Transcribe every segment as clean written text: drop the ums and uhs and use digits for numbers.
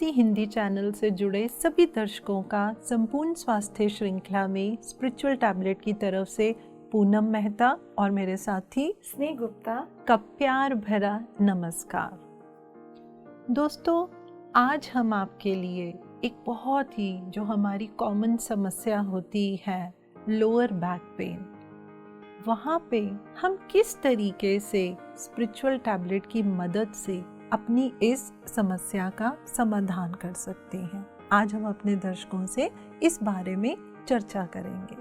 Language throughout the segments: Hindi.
एमसी हिंदी चैनल से जुड़े सभी दर्शकों का संपूर्ण स्वास्थ्य श्रृंखला में स्पिरिचुअल टैबलेट की तरफ से पूनम मेहता और मेरे साथी स्नेह गुप्ता का प्यार भरा नमस्कार। दोस्तों, आज हम आपके लिए एक बहुत ही जो हमारी कॉमन समस्या होती है लोअर बैक पेन, वहाँ पे हम किस तरीके से स्पिरिचुअल टैबलेट की मदद से अपनी इस समस्या का समाधान कर सकते हैं। आज हम अपने दर्शकों से इस बारे में चर्चा करेंगे।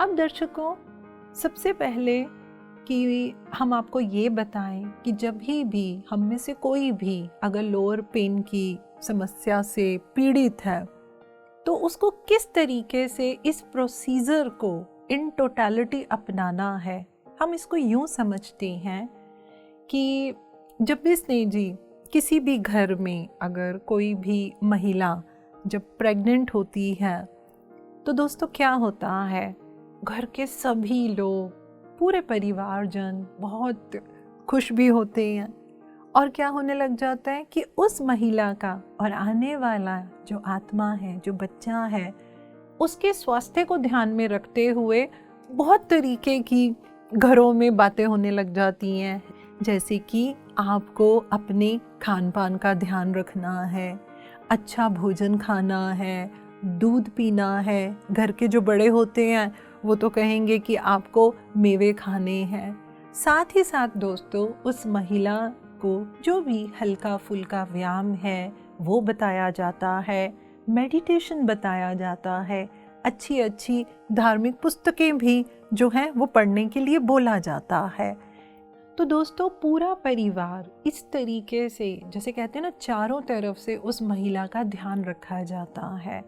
अब दर्शकों, सबसे पहले कि हम आपको ये बताएं कि जब भी हम में से कोई भी अगर लोअर पेन की समस्या से पीड़ित है तो उसको किस तरीके से इस प्रोसीजर को इन टोटलिटी अपनाना है। हम इसको यूं समझते हैं कि जब भी स्नेह जी किसी भी घर में अगर कोई भी महिला जब प्रेग्नेंट होती है तो दोस्तों क्या होता है, घर के सभी लोग, पूरे परिवारजन बहुत खुश भी होते हैं और क्या होने लग जाता है कि उस महिला का और आने वाला जो आत्मा है, जो बच्चा है, उसके स्वास्थ्य को ध्यान में रखते हुए बहुत तरीके की घरों में बातें होने लग जाती हैं। जैसे कि आपको अपने खान पान का ध्यान रखना है, अच्छा भोजन खाना है, दूध पीना है। घर के जो बड़े होते हैं वो तो कहेंगे कि आपको मेवे खाने हैं। साथ ही साथ दोस्तों, उस महिला को जो भी हल्का फुल्का व्यायाम है वो बताया जाता है, मेडिटेशन बताया जाता है, अच्छी अच्छी धार्मिक पुस्तकें भी जो हैं वो पढ़ने के लिए बोला जाता है। तो दोस्तों, पूरा परिवार इस तरीके से, जैसे कहते हैं ना, चारों तरफ से उस महिला का ध्यान रखा जाता है।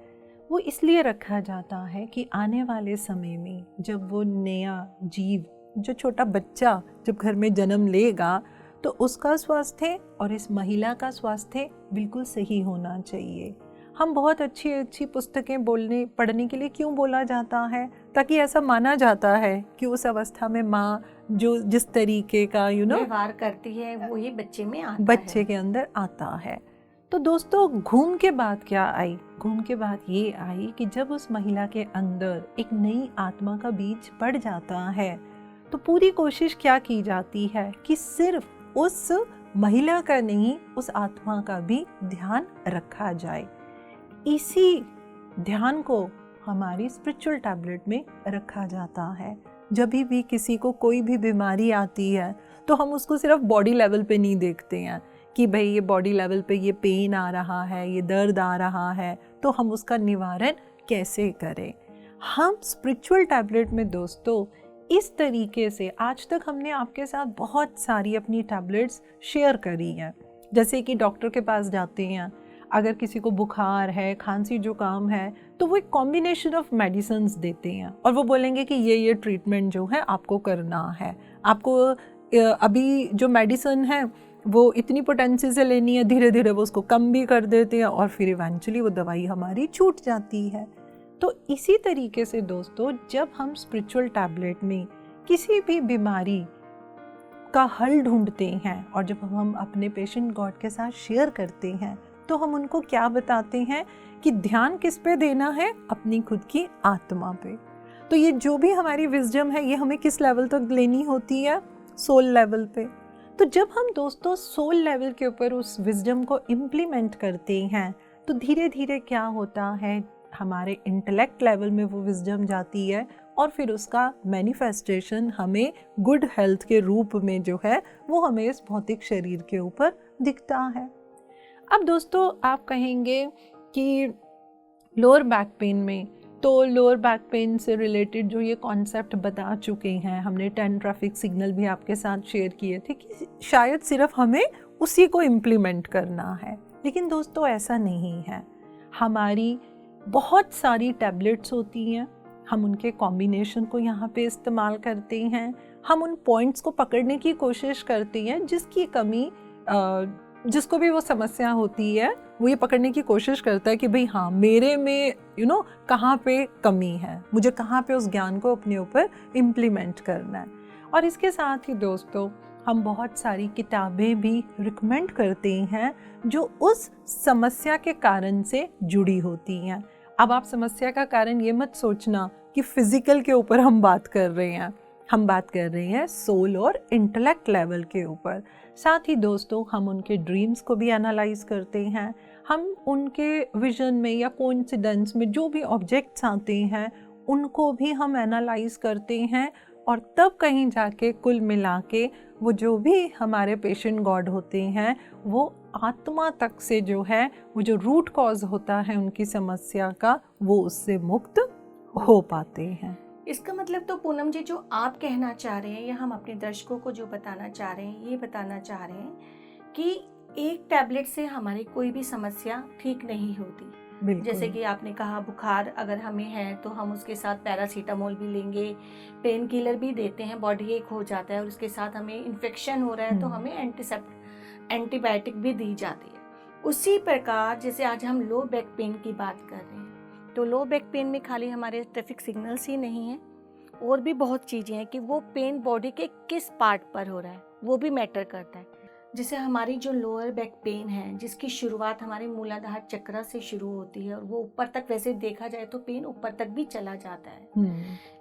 वो इसलिए रखा जाता है कि आने वाले समय में जब वो नया जीव, जो छोटा बच्चा जब घर में जन्म लेगा तो उसका स्वास्थ्य और इस महिला का स्वास्थ्य बिल्कुल सही होना चाहिए। हम बहुत अच्छी अच्छी पुस्तकें पढ़ने के लिए क्यों बोला जाता है? ताकि ऐसा माना जाता है कि उस अवस्था में माँ जो जिस तरीके का व्यवहार करती है वही बच्चे के अंदर आता है। तो दोस्तों, घूम के बात क्या आई? घूम के बात ये आई कि जब उस महिला के अंदर एक नई आत्मा का बीज पड़ जाता है तो पूरी कोशिश क्या की जाती है कि सिर्फ उस महिला का नहीं, उस आत्मा का भी ध्यान रखा जाए। इसी ध्यान को हमारी स्पिरिचुअल टैबलेट में रखा जाता है। जब भी किसी को कोई भी बीमारी आती है तो हम उसको सिर्फ बॉडी लेवल पे नहीं देखते हैं कि भाई ये बॉडी लेवल पे ये पेन आ रहा है, ये दर्द आ रहा है, तो हम उसका निवारण कैसे करें। हम स्पिरिचुअल टैबलेट में दोस्तों इस तरीके से, आज तक हमने आपके साथ बहुत सारी अपनी टैबलेट्स शेयर करी हैं। जैसे कि डॉक्टर के पास जाते हैं, अगर किसी को बुखार है, खांसी जुकाम है, तो वो एक कॉम्बिनेशन ऑफ मेडिसिन्स देते हैं और वो बोलेंगे कि ये ट्रीटमेंट जो है आपको करना है। आपको अभी जो मेडिसिन है वो इतनी पोटेंसी से लेनी है, धीरे धीरे वो उसको कम भी कर देते हैं और फिर इवेंचुअली वो दवाई हमारी छूट जाती है। तो इसी तरीके से दोस्तों, जब हम स्पिरिचुअल टैबलेट में किसी भी बीमारी का हल ढूंढते हैं और जब हम अपने पेशेंट गॉड के साथ शेयर करते हैं तो हम उनको क्या बताते हैं कि ध्यान किस पे देना है? अपनी खुद की आत्मा पे। तो ये जो भी हमारी विजडम है ये हमें किस लेवल तक लेनी होती है? सोल लेवल पे। तो जब हम दोस्तों सोल लेवल के ऊपर उस विजडम को इम्प्लीमेंट करते हैं तो धीरे धीरे क्या होता है, हमारे इंटेलेक्ट लेवल में वो विजडम जाती है और फिर उसका मैनिफेस्टेशन हमें गुड हेल्थ के रूप में जो है वो हमें इस भौतिक शरीर के ऊपर दिखता है। अब दोस्तों, आप कहेंगे कि लोअर बैक पेन में, तो लोअर बैक पेन से रिलेटेड जो ये कॉन्सेप्ट बता चुके हैं हमने, 10 ट्रैफिक सिग्नल भी आपके साथ शेयर किए थे कि शायद सिर्फ हमें उसी को इम्प्लीमेंट करना है। लेकिन दोस्तों ऐसा नहीं है। हमारी बहुत सारी टैबलेट्स होती हैं, हम उनके कॉम्बिनेशन को यहाँ पे इस्तेमाल करते हैं। हम उन पॉइंट्स को पकड़ने की कोशिश करते हैं जिसकी कमी, जिसको भी वो समस्या होती है वो ये पकड़ने की कोशिश करता है कि भाई हाँ, मेरे में कहाँ पे कमी है, मुझे कहाँ पे उस ज्ञान को अपने ऊपर इम्प्लीमेंट करना है। और इसके साथ ही दोस्तों, हम बहुत सारी किताबें भी रिकमेंड करते हैं जो उस समस्या के कारण से जुड़ी होती हैं। अब आप समस्या का कारण ये मत सोचना कि फिजिकल के ऊपर हम बात कर रहे हैं, हम बात कर रहे हैं सोल और इंटेलेक्ट लेवल के ऊपर। साथ ही दोस्तों हम उनके ड्रीम्स को भी एनालाइज करते हैं, हम उनके विजन में या कोइंसिडेंस में जो भी ऑब्जेक्ट्स आते हैं उनको भी हम एनालाइज करते हैं, और तब कहीं जाके कुल मिला के वो जो भी हमारे पेशेंट गॉड होते हैं वो आत्मा तक से जो है वो जो रूट कॉज होता है उनकी समस्या का, वो उससे मुक्त हो पाते हैं। इसका मतलब तो पूनम जी जो आप कहना चाह रहे हैं या हम अपने दर्शकों को जो बताना चाह रहे हैं, ये बताना चाह रहे हैं कि एक टैबलेट से हमारी कोई भी समस्या ठीक नहीं होती। जैसे कि आपने कहा बुखार अगर हमें है तो हम उसके साथ पैरासीटामोल भी लेंगे, पेन किलर भी देते हैं, बॉडी एक हो जाता है, और उसके साथ हमें इन्फेक्शन हो रहा है तो हमें एंटीबायोटिक भी दी जाती है। उसी प्रकार जैसे आज हम लो बैक पेन की बात कर रहे हैं, तो लो बैक पेन में खाली हमारे ट्रैफिक सिग्नल्स ही नहीं है, और भी बहुत चीज़ें हैं कि वो पेन बॉडी के किस पार्ट पर हो रहा है वो भी मैटर करता है। जैसे हमारी जो लोअर बैक पेन है जिसकी शुरुआत हमारे मूलाधार चक्र से शुरू होती है और वो ऊपर तक, वैसे देखा जाए तो पेन ऊपर तक भी चला जाता है,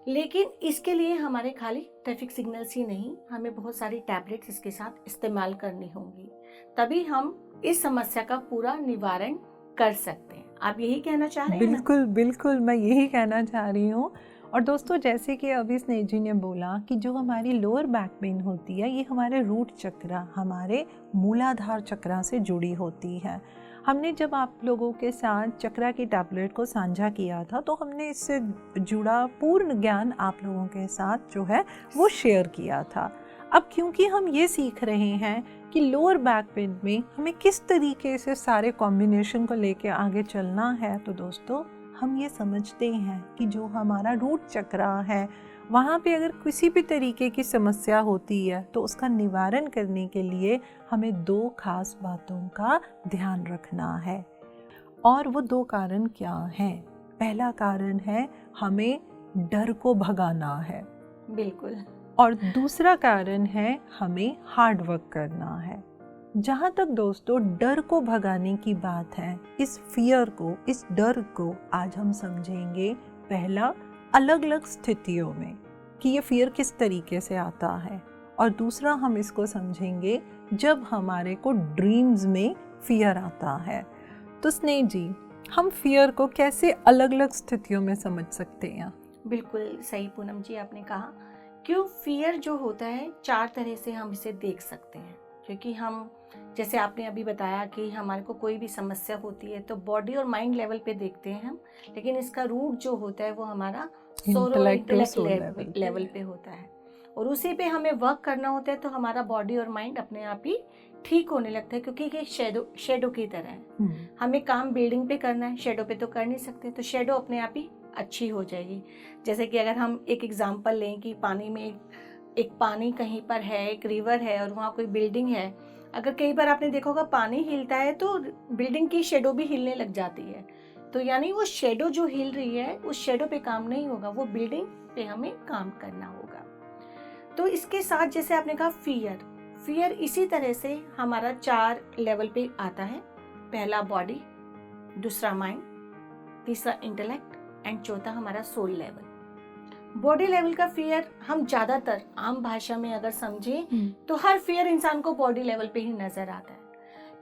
लेकिन इसके लिए हमारे खाली ट्रैफिक सिग्नल्स ही नहीं, हमें बहुत सारी टैबलेट्स इसके साथ इस्तेमाल करनी होंगी, तभी हम इस समस्या का पूरा निवारण कर सकते हैं। आप यही कहना चाह रहे हैं? बिल्कुल बिल्कुल, मैं यही कहना चाह रही हूँ। और दोस्तों जैसे कि अभी स्नेह जी ने बोला कि जो हमारी लोअर बैक पेन होती है ये हमारे रूट चक्र, हमारे मूलाधार चक्र से जुड़ी होती है। हमने जब आप लोगों के साथ चक्रा की टैबलेट को साझा किया था तो हमने इससे जुड़ा पूर्ण ज्ञान आप लोगों के साथ जो है वो शेयर किया था। अब क्योंकि हम ये सीख रहे हैं कि लोअर बैक पेन में हमें किस तरीके से सारे कॉम्बिनेशन को लेके आगे चलना है, तो दोस्तों हम ये समझते हैं कि जो हमारा रूट चक्र है वहाँ पे अगर किसी भी तरीके की समस्या होती है तो उसका निवारण करने के लिए हमें दो खास बातों का ध्यान रखना है। और वो दो कारण क्या हैं? पहला कारण है हमें डर को भगाना है, बिल्कुल, और दूसरा कारण है हमें हार्ड वर्क करना है। जहाँ तक दोस्तों डर को भगाने की बात है, इस फियर को, इस डर को आज हम समझेंगे पहला अलग अलग स्थितियों में कि ये फियर किस तरीके से आता है, और दूसरा हम इसको समझेंगे जब हमारे को ड्रीम्स में फियर आता है। तो स्नेह जी, हम फियर को कैसे अलग अलग स्थितियों में समझ सकते हैं? बिल्कुल सही पूनम जी आपने कहा, क्यों फियर जो होता है चार तरह से हम इसे देख सकते हैं, क्योंकि हम जैसे आपने अभी बताया कि हमारे को कोई भी समस्या होती है तो बॉडी और माइंड लेवल पे देखते हैं हम, लेकिन इसका रूट जो होता है वो हमारा इंटेलेक्ट लेवल पे होता है, और उसी पे हमें वर्क करना होता है तो हमारा बॉडी और माइंड अपने आप ही ठीक होने लगता है, क्योंकि ये शेडो की तरह है। हमें काम बिल्डिंग पे करना है, शेडो पे तो कर नहीं सकते, तो शेडो अपने आप ही अच्छी हो जाएगी। जैसे कि अगर हम एक एग्जांपल लें कि पानी में एक पानी कहीं पर है, एक रिवर है और वहाँ कोई बिल्डिंग है, अगर कई बार आपने देखा होगा पानी हिलता है तो बिल्डिंग की शेडो भी हिलने लग जाती है, तो यानी वो शेडो जो हिल रही है उस शेडो पे काम नहीं होगा, वो बिल्डिंग पे हमें काम करना होगा। तो इसके साथ जैसे आपने कहा फियर इसी तरह से हमारा चार लेवल पे आता है। पहला बॉडी, दूसरा माइंड, तीसरा इंटेलेक्ट एंड चौथा हमारा सोल लेवल। बॉडी लेवल का फियर हम ज्यादातर आम भाषा में अगर समझें तो हर फियर इंसान को बॉडी लेवल पे ही नजर आता है,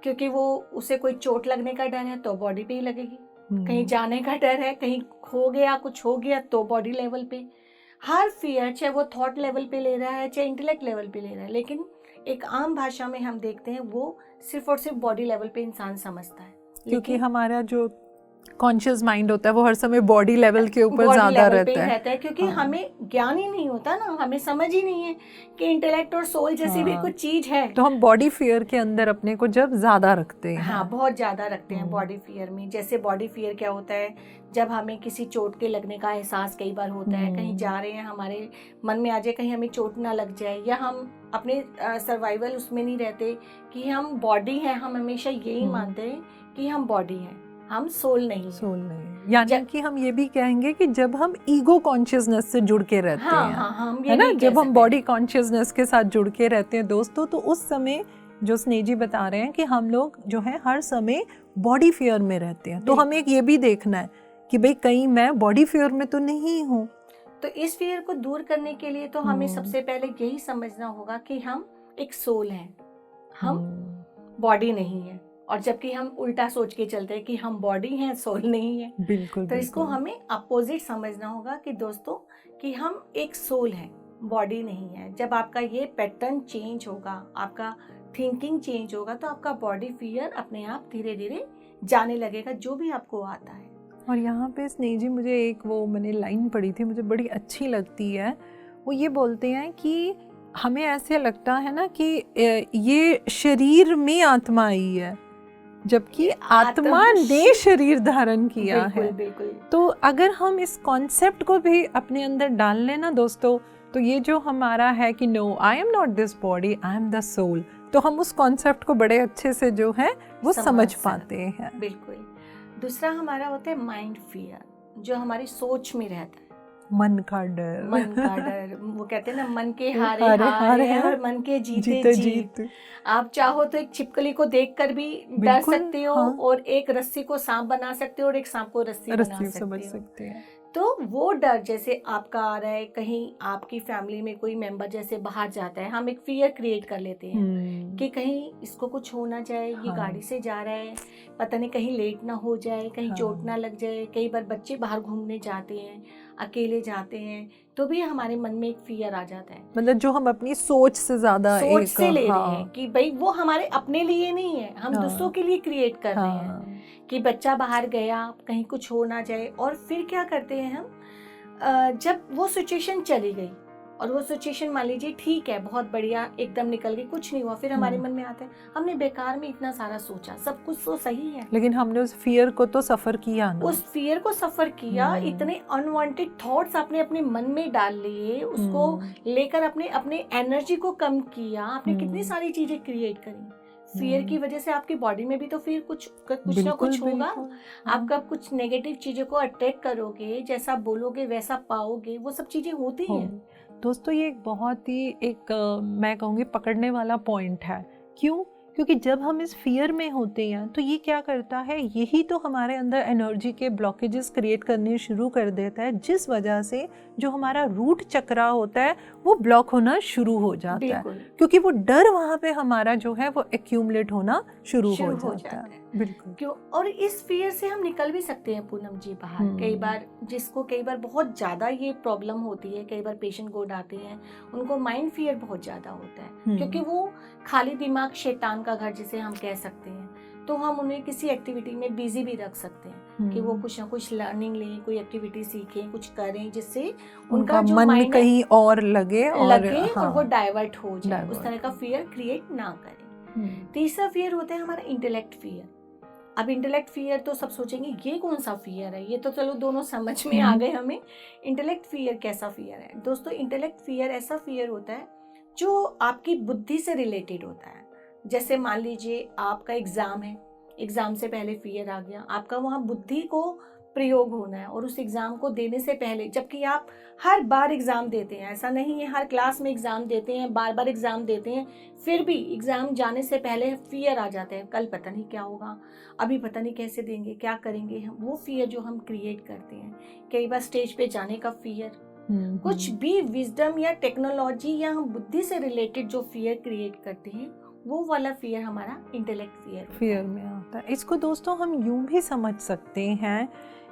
क्योंकि वो उसे कोई चोट लगने का डर है तो बॉडी पे ही लगेगी, कहीं जाने का डर है, कहीं खो गया, कुछ हो गया तो बॉडी लेवल पे। हर फियर चाहे वो थॉट लेवल पे ले रहा है चाहे इंटेलेक्ट लेवल पे ले रहा है, लेकिन एक आम भाषा में हम देखते हैं वो सिर्फ और सिर्फ बॉडी लेवल पे इंसान समझता है, क्योंकि हमारा जो कॉन्शियस माइंड होता है वो हर समय बॉडी लेवल के ऊपर ज्यादा रहता है, क्योंकि हमें ज्ञान ही नहीं होता ना, हमें समझ ही नहीं है कि इंटेलेक्ट और सोल जैसी भी कुछ चीज है, तो हम बॉडी फियर के अंदर अपने को जब ज्यादा रखते हैं। हाँ, बहुत ज्यादा रखते हैं बॉडी फियर में। जैसे बॉडी फियर क्या होता है, जब हमें किसी चोट के लगने का एहसास कई बार होता है, कहीं जा रहे हैं हमारे मन में आ जाए कहीं हमें चोट ना लग जाए, या हम अपने सर्वाइवल उसमें नहीं रहते कि हम बॉडी हैं, हम हमेशा यही मानते हैं कि हम बॉडी हैं, हम सोल नहीं हैं। यानी कि हम ये भी कहेंगे कि जब हम ईगो कॉन्शियसनेस से जुड़ के रहते हैं, हम है ना, जब हम बॉडी कॉन्शियसनेस के साथ जुड़ के रहते हैं दोस्तों, तो उस समय जो स्नेह जी बता रहे हैं कि हम लोग जो है हर समय बॉडी फियर में रहते हैं। तो हमें ये भी देखना है कि भाई कहीं मैं बॉडी फियर में तो नहीं हूँ। तो इस फियर को दूर करने के लिए तो हमें सबसे पहले यही समझना होगा कि हम एक सोल हैं, हम बॉडी नहीं है। और जबकि हम उल्टा सोच के चलते हैं कि हम बॉडी हैं, सोल नहीं है। बिल्कुल। तो इसको हमें अपोजिट समझना होगा कि दोस्तों कि हम एक सोल हैं, बॉडी नहीं है। जब आपका ये पैटर्न चेंज होगा, आपका थिंकिंग चेंज होगा, तो आपका बॉडी फियर अपने आप धीरे धीरे जाने लगेगा, जो भी आपको आता है। और यहाँ पे स्नेह जी मुझे एक वो मैंने लाइन पढ़ी थी, मुझे बड़ी अच्छी लगती है। वो ये बोलते हैं कि हमें ऐसे लगता है ना कि ये शरीर में आत्मा आई है, जबकि आत्मा ने शरीर धारण किया है। बिल्कुल। तो अगर हम इस कॉन्सेप्ट को भी अपने अंदर डाल लें ना दोस्तों, तो ये जो हमारा है कि no I am not this body, I am the soul, तो हम उस कॉन्सेप्ट को बड़े अच्छे से जो है वो समझ पाते हैं। बिल्कुल। दूसरा हमारा होता है माइंड फियर, जो हमारी सोच में रहता है। मन का डर वो कहते हैं ना, मन के हारे और मन के जीते जीत। आप चाहो तो एक छिपकली को देखकर भी डर सकते हो, और एक रस्सी को सांप बना सकते हो, और एक सांप को रस्सी बना सकते हो। तो वो डर जैसे आपका आ रहा है, कहीं आपकी फैमिली में कोई मेंबर जैसे बाहर जाता है, हम एक फियर क्रिएट कर लेते हैं कि कहीं इसको कुछ हो ना जाए, ये गाड़ी से जा रहा है, पता नहीं कहीं लेट ना हो जाए, कहीं चोट ना लग जाए। कई बार बच्चे बाहर घूमने जाते हैं, अकेले जाते हैं, तो भी हमारे मन में एक फियर आ जाता है। मतलब जो हम अपनी सोच से ज्यादा सोच से ले रहे हैं कि भाई वो हमारे अपने लिए नहीं है, हम दूसरों के लिए क्रिएट कर रहे हैं कि बच्चा बाहर गया, कहीं कुछ हो ना जाए। और फिर क्या करते हैं हम, जब वो सिचुएशन चली गई और वो सिचुएशन मान लीजिए ठीक है, बहुत बढ़िया, एकदम निकल गई, कुछ नहीं हुआ, फिर हमारे मन में आता है हमने बेकार में इतना सारा सोचा, सब कुछ तो सही है, लेकिन हमने उस फियर को तो सफर किया ना, उस फियर को सफर किया, इतने अनवांटेड थॉट्स आपने अपने मन में डाल लिए, उसको लेकर अपने अपने एनर्जी को कम किया, आपने कितनी सारी चीजें क्रिएट करी। फियर की वजह से आपकी बॉडी में भी तो फिर कुछ ना कुछ होगा। आप कब कुछ नेगेटिव चीजों को अटैक करोगे, जैसा बोलोगे वैसा पाओगे, वो सब चीजें होती हैं। दोस्तों ये एक बहुत ही मैं कहूँगी पकड़ने वाला पॉइंट है। क्यों? क्योंकि जब हम इस फियर में होते हैं तो ये क्या करता है, यही तो हमारे अंदर एनर्जी के ब्लॉकेजेस क्रिएट करने शुरू कर देता है, जिस वजह से जो हमारा रूट चक्रा होता है वो ब्लॉक होना शुरू हो जाता है, क्योंकि वो डर वहाँ पे हमारा जो है वो एक्यूमुलेट होना शुरू हो जाता है। बिल्कुल। क्यों? और इस फियर से हम निकल भी सकते हैं पूनम जी बाहर। कई बार कई बार बहुत ज्यादा ये प्रॉब्लम होती है, कई बार पेशेंट गोड आते हैं, उनको माइंड फियर बहुत ज्यादा होता है, क्योंकि वो खाली दिमाग शैतान का घर जिसे हम कह सकते हैं। तो हम उन्हें किसी एक्टिविटी में बिजी भी रख सकते हैं कि वो कुछ ना कुछ लर्निंग लें, कोई एक्टिविटी सीखें, कुछ करें जिससे उनका जो मन कहीं और लगे और वो डाइवर्ट हो जाए, उस तरह का फियर क्रिएट ना करें। तीसरा फियर होता है हमारा इंटेलेक्ट फियर। अब इंटेलेक्ट फियर तो सब सोचेंगे ये कौन सा फियर है, ये तो चलो दोनों समझ में आ गए हमें। इंटेलेक्ट फियर कैसा फियर है दोस्तों? इंटेलेक्ट फियर ऐसा फियर होता है जो आपकी बुद्धि से रिलेटेड होता है। जैसे मान लीजिए आपका एग्जाम है, एग्जाम से पहले फियर आ गया, आपका वहाँ बुद्धि को प्रयोग होना है और उस एग्जाम को देने से पहले, जबकि आप हर बार एग्जाम देते हैं, ऐसा नहीं है हर क्लास में एग्जाम देते हैं, बार बार एग्जाम देते हैं, फिर भी एग्जाम जाने से पहले फियर आ जाते हैं, कल पता नहीं क्या होगा, अभी पता नहीं कैसे देंगे, क्या करेंगे हम। वो फियर जो हम क्रिएट करते हैं, कई बार स्टेज पे जाने का फियर, कुछ भी विजडम या टेक्नोलॉजी या हम बुद्धि से रिलेटेड जो फियर क्रिएट करते हैं, वो वाला फियर हमारा इंटेलेक्ट फियर में आता है। इसको दोस्तों हम यूं भी समझ सकते हैं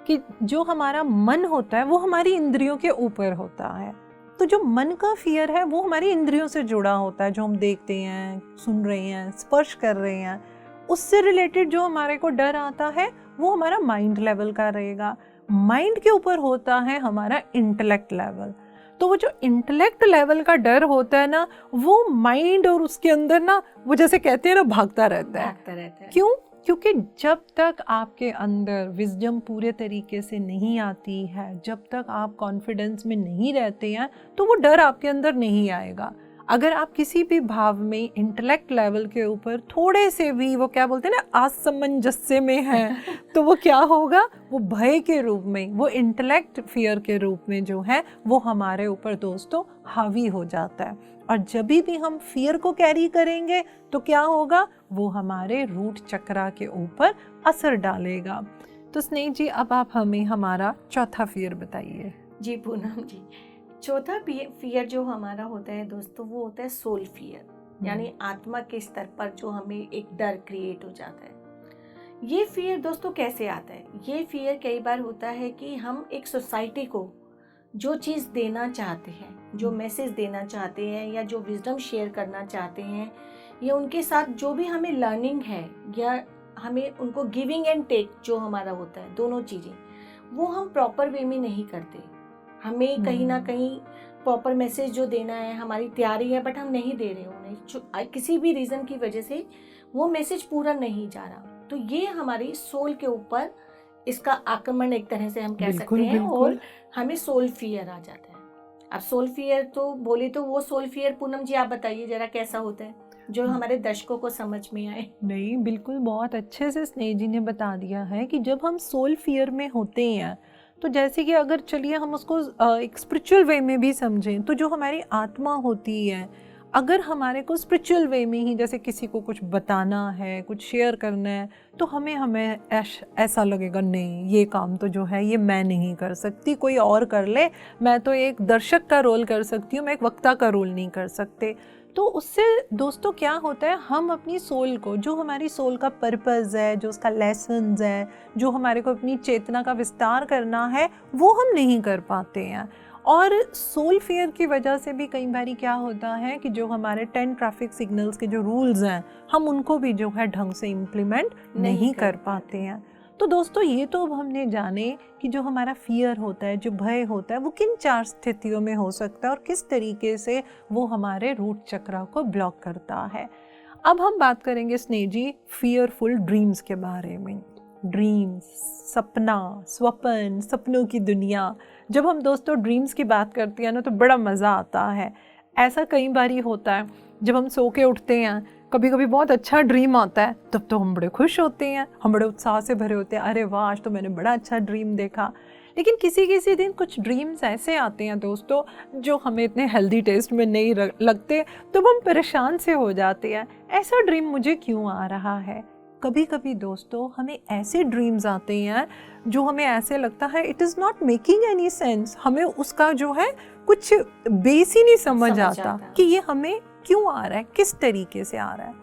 कि जो हमारा मन होता है वो हमारी इंद्रियों के ऊपर होता है, तो जो मन का फियर है वो हमारी इंद्रियों से जुड़ा होता है, जो हम देखते हैं, सुन रहे हैं, स्पर्श कर रहे हैं, उससे रिलेटेड जो हमारे को डर आता है वो हमारा माइंड लेवल का रहेगा। माइंड के ऊपर होता है हमारा इंटेलेक्ट लेवल। तो वो जो इंटेलेक्ट लेवल का डर होता है ना, वो माइंड और उसके अंदर ना, वो जैसे कहते हैं ना, भागता रहता है। क्यों? क्योंकि जब तक आपके अंदर विजडम पूरे तरीके से नहीं आती है, जब तक आप कॉन्फिडेंस में नहीं रहते हैं, तो वो डर आपके अंदर नहीं आएगा। अगर आप किसी भी भाव में इंटेलेक्ट लेवल के ऊपर थोड़े से भी वो क्या बोलते हैं ना असमंजस्य में है तो वो क्या होगा, वो भय के रूप में, वो इंटेलेक्ट फियर के रूप में जो है वो हमारे ऊपर दोस्तों हावी हो जाता है। और जब भी हम फियर को कैरी करेंगे तो क्या होगा, वो हमारे रूट चक्रा के ऊपर असर डालेगा। तो स्नेह जी अब आप हमें हमारा चौथा फियर बताइए। जी पूनम जी, चौथा फियर जो हमारा होता है दोस्तों वो होता है सोल फियर, यानी आत्मा के स्तर पर जो हमें एक डर क्रिएट हो जाता है। ये फियर दोस्तों कैसे आता है, ये फियर कई बार होता है कि हम एक सोसाइटी को जो चीज़ देना चाहते हैं, जो मैसेज देना चाहते हैं या जो विजडम शेयर करना चाहते हैं, या उनके साथ जो भी हमें लर्निंग है या हमें उनको गिविंग एंड टेक जो हमारा होता है, दोनों चीज़ें वो हम प्रॉपर वे में नहीं करते। हमें कहीं ना कहीं प्रॉपर मैसेज जो देना है, हमारी तैयारी है बट हम नहीं दे रहे उन्हें, किसी भी रीज़न की वजह से वो मैसेज पूरा नहीं जा रहा। तो ये हमारी सोल के ऊपर इसका आक्रमण एक तरह से हम कह सकते हैं और हमें सोल फियर आ जाता है। अब सोल फियर तो बोले तो वो सोल फियर पूनम जी आप बताइए जरा कैसा होता है जो हमारे दर्शकों को समझ में आए। नहीं, बिल्कुल बहुत अच्छे से स्नेह जी ने बता दिया है कि जब हम सोल फियर में होते हैं तो जैसे कि अगर चलिए हम उसको एक स्पिरिचुअल वे में भी समझें तो जो हमारी आत्मा होती है, अगर हमारे को स्पिरिचुअल वे में ही जैसे किसी को कुछ बताना है, कुछ शेयर करना है, तो हमें ऐसा लगेगा नहीं ये काम तो जो है ये मैं नहीं कर सकती, कोई और कर ले, मैं तो एक दर्शक का रोल कर सकती हूँ, मैं एक वक्ता का रोल नहीं कर सकते। तो उससे दोस्तों क्या होता है, हम अपनी सोल को, जो हमारी सोल का पर्पस है, जो उसका लेसन्स है, जो हमारे को अपनी चेतना का विस्तार करना है, वो हम नहीं कर पाते हैं। और सोल फियर की वजह से भी कई बार क्या होता है कि जो हमारे 10 ट्रैफिक सिग्नल्स के जो रूल्स हैं हम उनको भी जो है ढंग से इम्प्लीमेंट नहीं कर पाते हैं। तो दोस्तों ये तो अब हमने जाने कि जो हमारा फियर होता है, जो भय होता है, वो किन 4 स्थितियों में हो सकता है और किस तरीके से वो हमारे रूट चक्रा को ब्लॉक करता है। अब हम बात करेंगे स्नेह जी फियरफुल ड्रीम्स के बारे में। ड्रीम्स, सपना, स्वप्न, सपनों की दुनिया। जब हम दोस्तों ड्रीम्स की बात करते हैं ना तो बड़ा मज़ा आता है। ऐसा कई बार होता है जब हम सो के उठते हैं, कभी कभी बहुत अच्छा ड्रीम आता है, तब तो हम बड़े खुश होते हैं, हम बड़े उत्साह से भरे होते हैं, अरे वाह आज तो मैंने बड़ा अच्छा ड्रीम देखा। लेकिन किसी किसी दिन कुछ ड्रीम्स ऐसे आते हैं दोस्तों जो हमें इतने हेल्दी टेस्ट में नहीं लगते, तो हम परेशान से हो जाते हैं, ऐसा ड्रीम मुझे क्यों आ रहा है। कभी कभी दोस्तों हमें ऐसे ड्रीम्स आते हैं जो हमें ऐसे लगता है it is not making any sense, हमें उसका जो है कुछ बेस ही नहीं समझ आता कि ये हमें क्यों आ रहा है, किस तरीके से आ रहा है।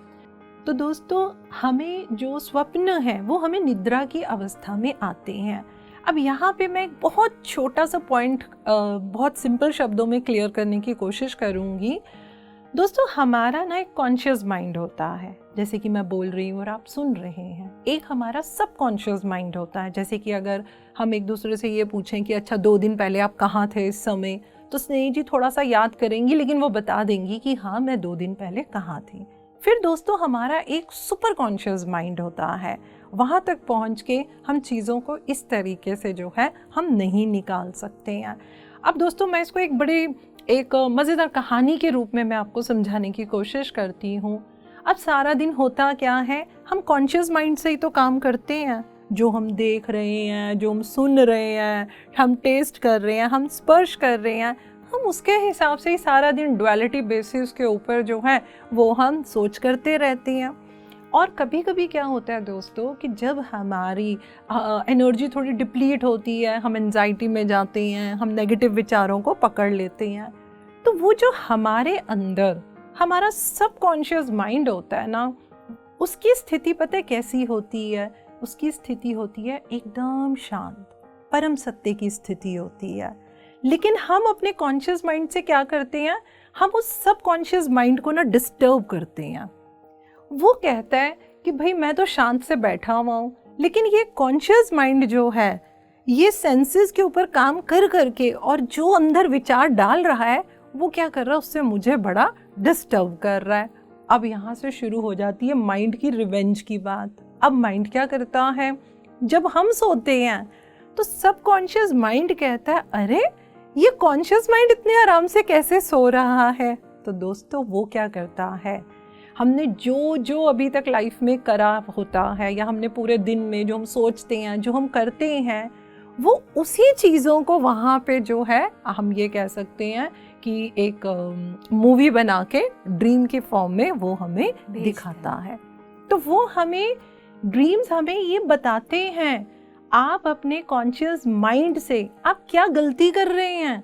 तो दोस्तों हमें जो स्वप्न है वो हमें निद्रा की अवस्था में आते हैं। अब यहाँ पे मैं एक बहुत छोटा सा पॉइंट बहुत सिंपल शब्दों में क्लियर करने की कोशिश करूँगी। दोस्तों हमारा ना एक कॉन्शियस माइंड होता है, जैसे कि मैं बोल रही हूँ और आप सुन रहे हैं। एक हमारा सब कॉन्शियस माइंड होता है, जैसे कि अगर हम एक दूसरे से ये पूछें कि अच्छा 2 दिन पहले आप कहाँ थे इस समय, तो स्नेह जी थोड़ा सा याद करेंगी लेकिन वो बता देंगी कि हाँ मैं 2 दिन पहले कहाँ थी। फिर दोस्तों हमारा एक सुपर कॉन्शियस माइंड होता है, वहाँ तक पहुँच के हम चीज़ों को इस तरीके से जो है हम नहीं निकाल सकते हैं। अब दोस्तों मैं इसको एक मज़ेदार कहानी के रूप में मैं आपको समझाने की कोशिश करती हूँ। अब सारा दिन होता क्या है, हम कॉन्शियस माइंड से ही तो काम करते हैं, जो हम देख रहे हैं, जो हम सुन रहे हैं, हम टेस्ट कर रहे हैं, हम स्पर्श कर रहे हैं, हम उसके हिसाब से ही सारा दिन डुअलिटी बेसिस के ऊपर जो है वो हम सोच करते रहते हैं। और कभी कभी क्या होता है दोस्तों कि जब हमारी एनर्जी थोड़ी डिप्लीट होती है, हम एंजाइटी में जाते हैं, हम नेगेटिव विचारों को पकड़ लेते हैं, तो वो जो हमारे अंदर हमारा सबकॉन्शियस माइंड होता है ना, उसकी स्थिति पता है कैसी होती है, उसकी स्थिति होती है एकदम शांत, परम सत्य की स्थिति होती है। लेकिन हम अपने कॉन्शियस माइंड से क्या करते हैं, हम उस सबकॉन्शियस माइंड को ना डिस्टर्ब करते हैं। वो कहता है कि भाई मैं तो शांत से बैठा हुआ हूँ, लेकिन ये कॉन्शियस माइंड जो है ये सेंसेस के ऊपर काम कर करके और जो अंदर विचार डाल रहा है वो क्या कर रहा है, उससे मुझे बड़ा डिस्टर्ब कर रहा है। अब यहाँ से शुरू हो जाती है माइंड की रिवेंज की बात। अब माइंड क्या करता है, जब हम सोते हैं तो सबकॉन्शियस माइंड कहता है अरे ये कॉन्शियस माइंड इतने आराम से कैसे सो रहा है। तो तो दोस्तों वो क्या करता है, हमने जो जो अभी तक लाइफ में करा होता है या हमने पूरे दिन में जो हम सोचते हैं, जो हम करते हैं, वो उसी चीज़ों को वहाँ पे जो है हम ये कह सकते हैं कि एक मूवी बना के ड्रीम के फॉर्म में वो हमें दिखाता है। तो वो हमें ड्रीम्स हमें ये बताते हैं आप अपने कॉन्शियस माइंड से आप क्या गलती कर रहे हैं,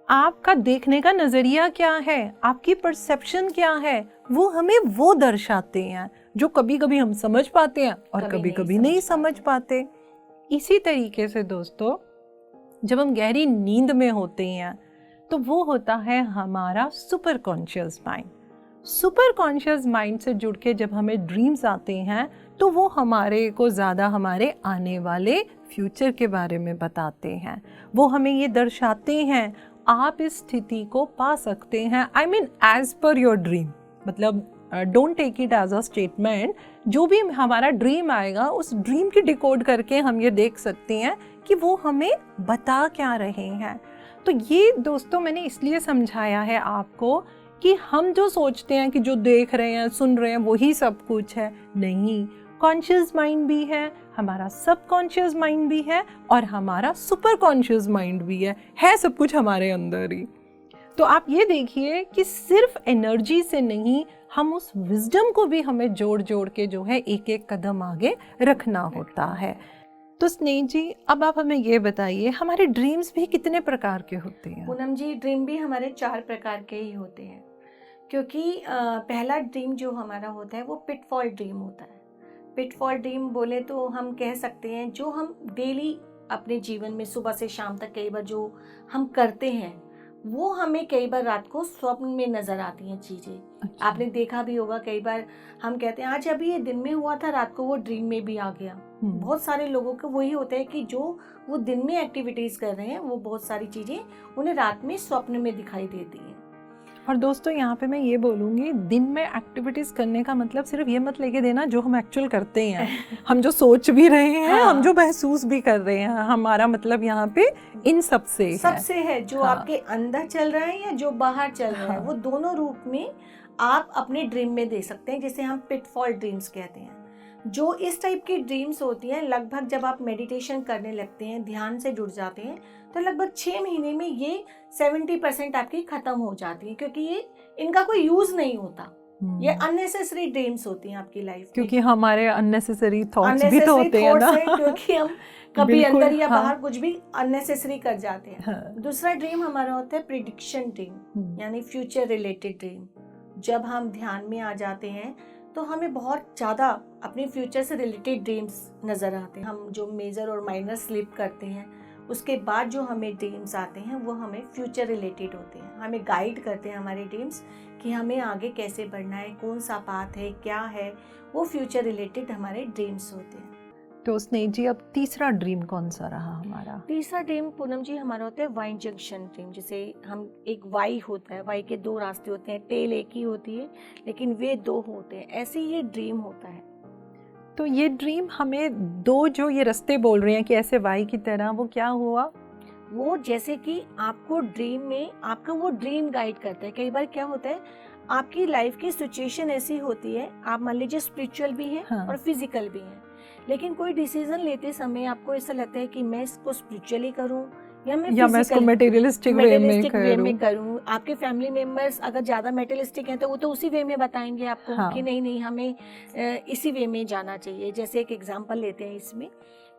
आपका देखने का नज़रिया क्या है, आपकी परसेप्शन क्या है, वो हमें वो दर्शाते हैं जो कभी कभी हम समझ पाते हैं और कभी कभी नहीं समझ पाते। इसी तरीके से दोस्तों जब हम गहरी नींद में होते हैं तो वो होता है हमारा super conscious mind. Super conscious mind से जुड़ के जब हमें ड्रीम्स आते हैं तो वो हमारे को ज़्यादा हमारे आने वाले फ्यूचर के बारे में बताते हैं। वो हमें ये दर्शाते हैं आप इस स्थिति को पा सकते हैं, I mean as per your dream. मतलब don't take it as a statement, जो भी हमारा ड्रीम आएगा उस ड्रीम की डिकोड करके हम ये देख सकते हैं कि वो हमें बता क्या रहे हैं। तो ये दोस्तों मैंने इसलिए समझाया है आपको कि हम जो सोचते हैं कि जो देख रहे हैं सुन रहे हैं वही सब कुछ है, नहीं, कॉन्शियस माइंड भी है, हमारा सब कॉन्शियस माइंड भी है और हमारा सुपर कॉन्शियस माइंड भी है सब कुछ हमारे अंदर ही। तो आप ये देखिए कि सिर्फ एनर्जी से नहीं, हम उस विजडम को भी हमें जोड़ जोड़ के जो है एक एक कदम आगे रखना होता है। तो स्नेह जी अब आप हमें ये बताइए हमारे ड्रीम्स भी कितने प्रकार के होते हैं? पूनम जी ड्रीम भी हमारे 4 प्रकार के ही होते हैं, क्योंकि पहला ड्रीम जो हमारा होता है वो पिटफॉल ड्रीम होता है। पिटफॉल ड्रीम बोले तो हम कह सकते हैं जो हम डेली अपने जीवन में सुबह से शाम तक कई बार जो हम करते हैं वो हमें कई बार रात को स्वप्न में नजर आती हैं चीज़ें। अच्छा। आपने देखा भी होगा कई बार हम कहते हैं आज अभी ये दिन में हुआ था, रात को वो ड्रीम में भी आ गया। बहुत सारे लोगों को वही होता है कि जो वो दिन में एक्टिविटीज कर रहे हैं वो बहुत सारी चीजें उन्हें रात में स्वप्न में दिखाई देती हैं। और दोस्तों यहाँ पे मैं ये बोलूँगी, दिन में एक्टिविटीज़ करने का मतलब सिर्फ ये मत लेके देना जो हम एक्चुअल करते हैं, हम जो सोच भी रहे हैं, हाँ। हम जो महसूस भी कर रहे हैं, हमारा मतलब यहाँ पे इन सबसे है जो हाँ। आपके अंदर चल रहा है या जो बाहर चल रहा है, वो दोनों रूप में आप अपने ड्रीम में दे सकते हैं, जिसे हम पिटफॉल ड्रीम्स कहते हैं। जो इस टाइप की ड्रीम्स होती हैं लगभग जब आप मेडिटेशन करने लगते हैं, ध्यान से जुड़ जाते हैं, तो लगभग 6 महीने में ये 70% आपकी खत्म हो जाती है, क्योंकि ये इनका कोई यूज नहीं होता। ये अननेसेसरी ड्रीम्स होती हैं आपकी लाइफ, क्योंकि हमारे अननेसेसरी थॉट्स भी तो होते हैं ना, क्योंकि हम कभी अंदर या बाहर कुछ भी अननेसेसरी कर जाते हैं। हाँ। दूसरा ड्रीम हमारा होता है प्रिडिक्शन ड्रीम, यानी फ्यूचर रिलेटेड ड्रीम। जब हम ध्यान में आ जाते हैं तो हमें बहुत ज़्यादा अपने फ्यूचर से रिलेटेड ड्रीम्स नज़र आते हैं। हम जो मेजर और माइनर स्लीप करते हैं उसके बाद जो हमें ड्रीम्स आते हैं वो हमें फ्यूचर रिलेटेड होते हैं, हमें गाइड करते हैं हमारे ड्रीम्स कि हमें आगे कैसे बढ़ना है, कौन सा पाथ है, क्या है, वो फ्यूचर रिलेटेड हमारे ड्रीम्स होते हैं। तो स्नेह जी अब तीसरा ड्रीम कौन सा रहा हमारा? तीसरा ड्रीम पूनम जी हमारा होता है वाई जंक्शन ड्रीम, जिसे हम एक वाई होता है, वाई के 2 रास्ते होते हैं, टेल एक ही होती है लेकिन वे 2 होते हैं, ऐसे ये ड्रीम होता है। तो ये ड्रीम हमें 2 जो ये रास्ते बोल रहे हैं कि ऐसे वाई की तरह, वो क्या हुआ? वो जैसे कि आपको ड्रीम में आपका वो ड्रीम गाइड करता है। कई बार क्या होता है आपकी लाइफ की सिचुएशन ऐसी होती है, आप मान लीजिए स्पिरिचुअल भी हैं हाँ। और फिजिकल भी हैं, लेकिन कोई डिसीजन लेते समय आपको ऐसा लगता है कि मैं इसको स्पिरिचुअली करूं या मैं इसको मटेरियलिस्टिक वे में करूं। आपके फैमिली मेंबर्स अगर ज्यादा मटेरियलिस्टिक हैं तो वो तो उसी वे में बताएंगे आपको हाँ। कि नहीं हमें इसी वे में जाना चाहिए। जैसे एक एग्जांपल लेते हैं इसमें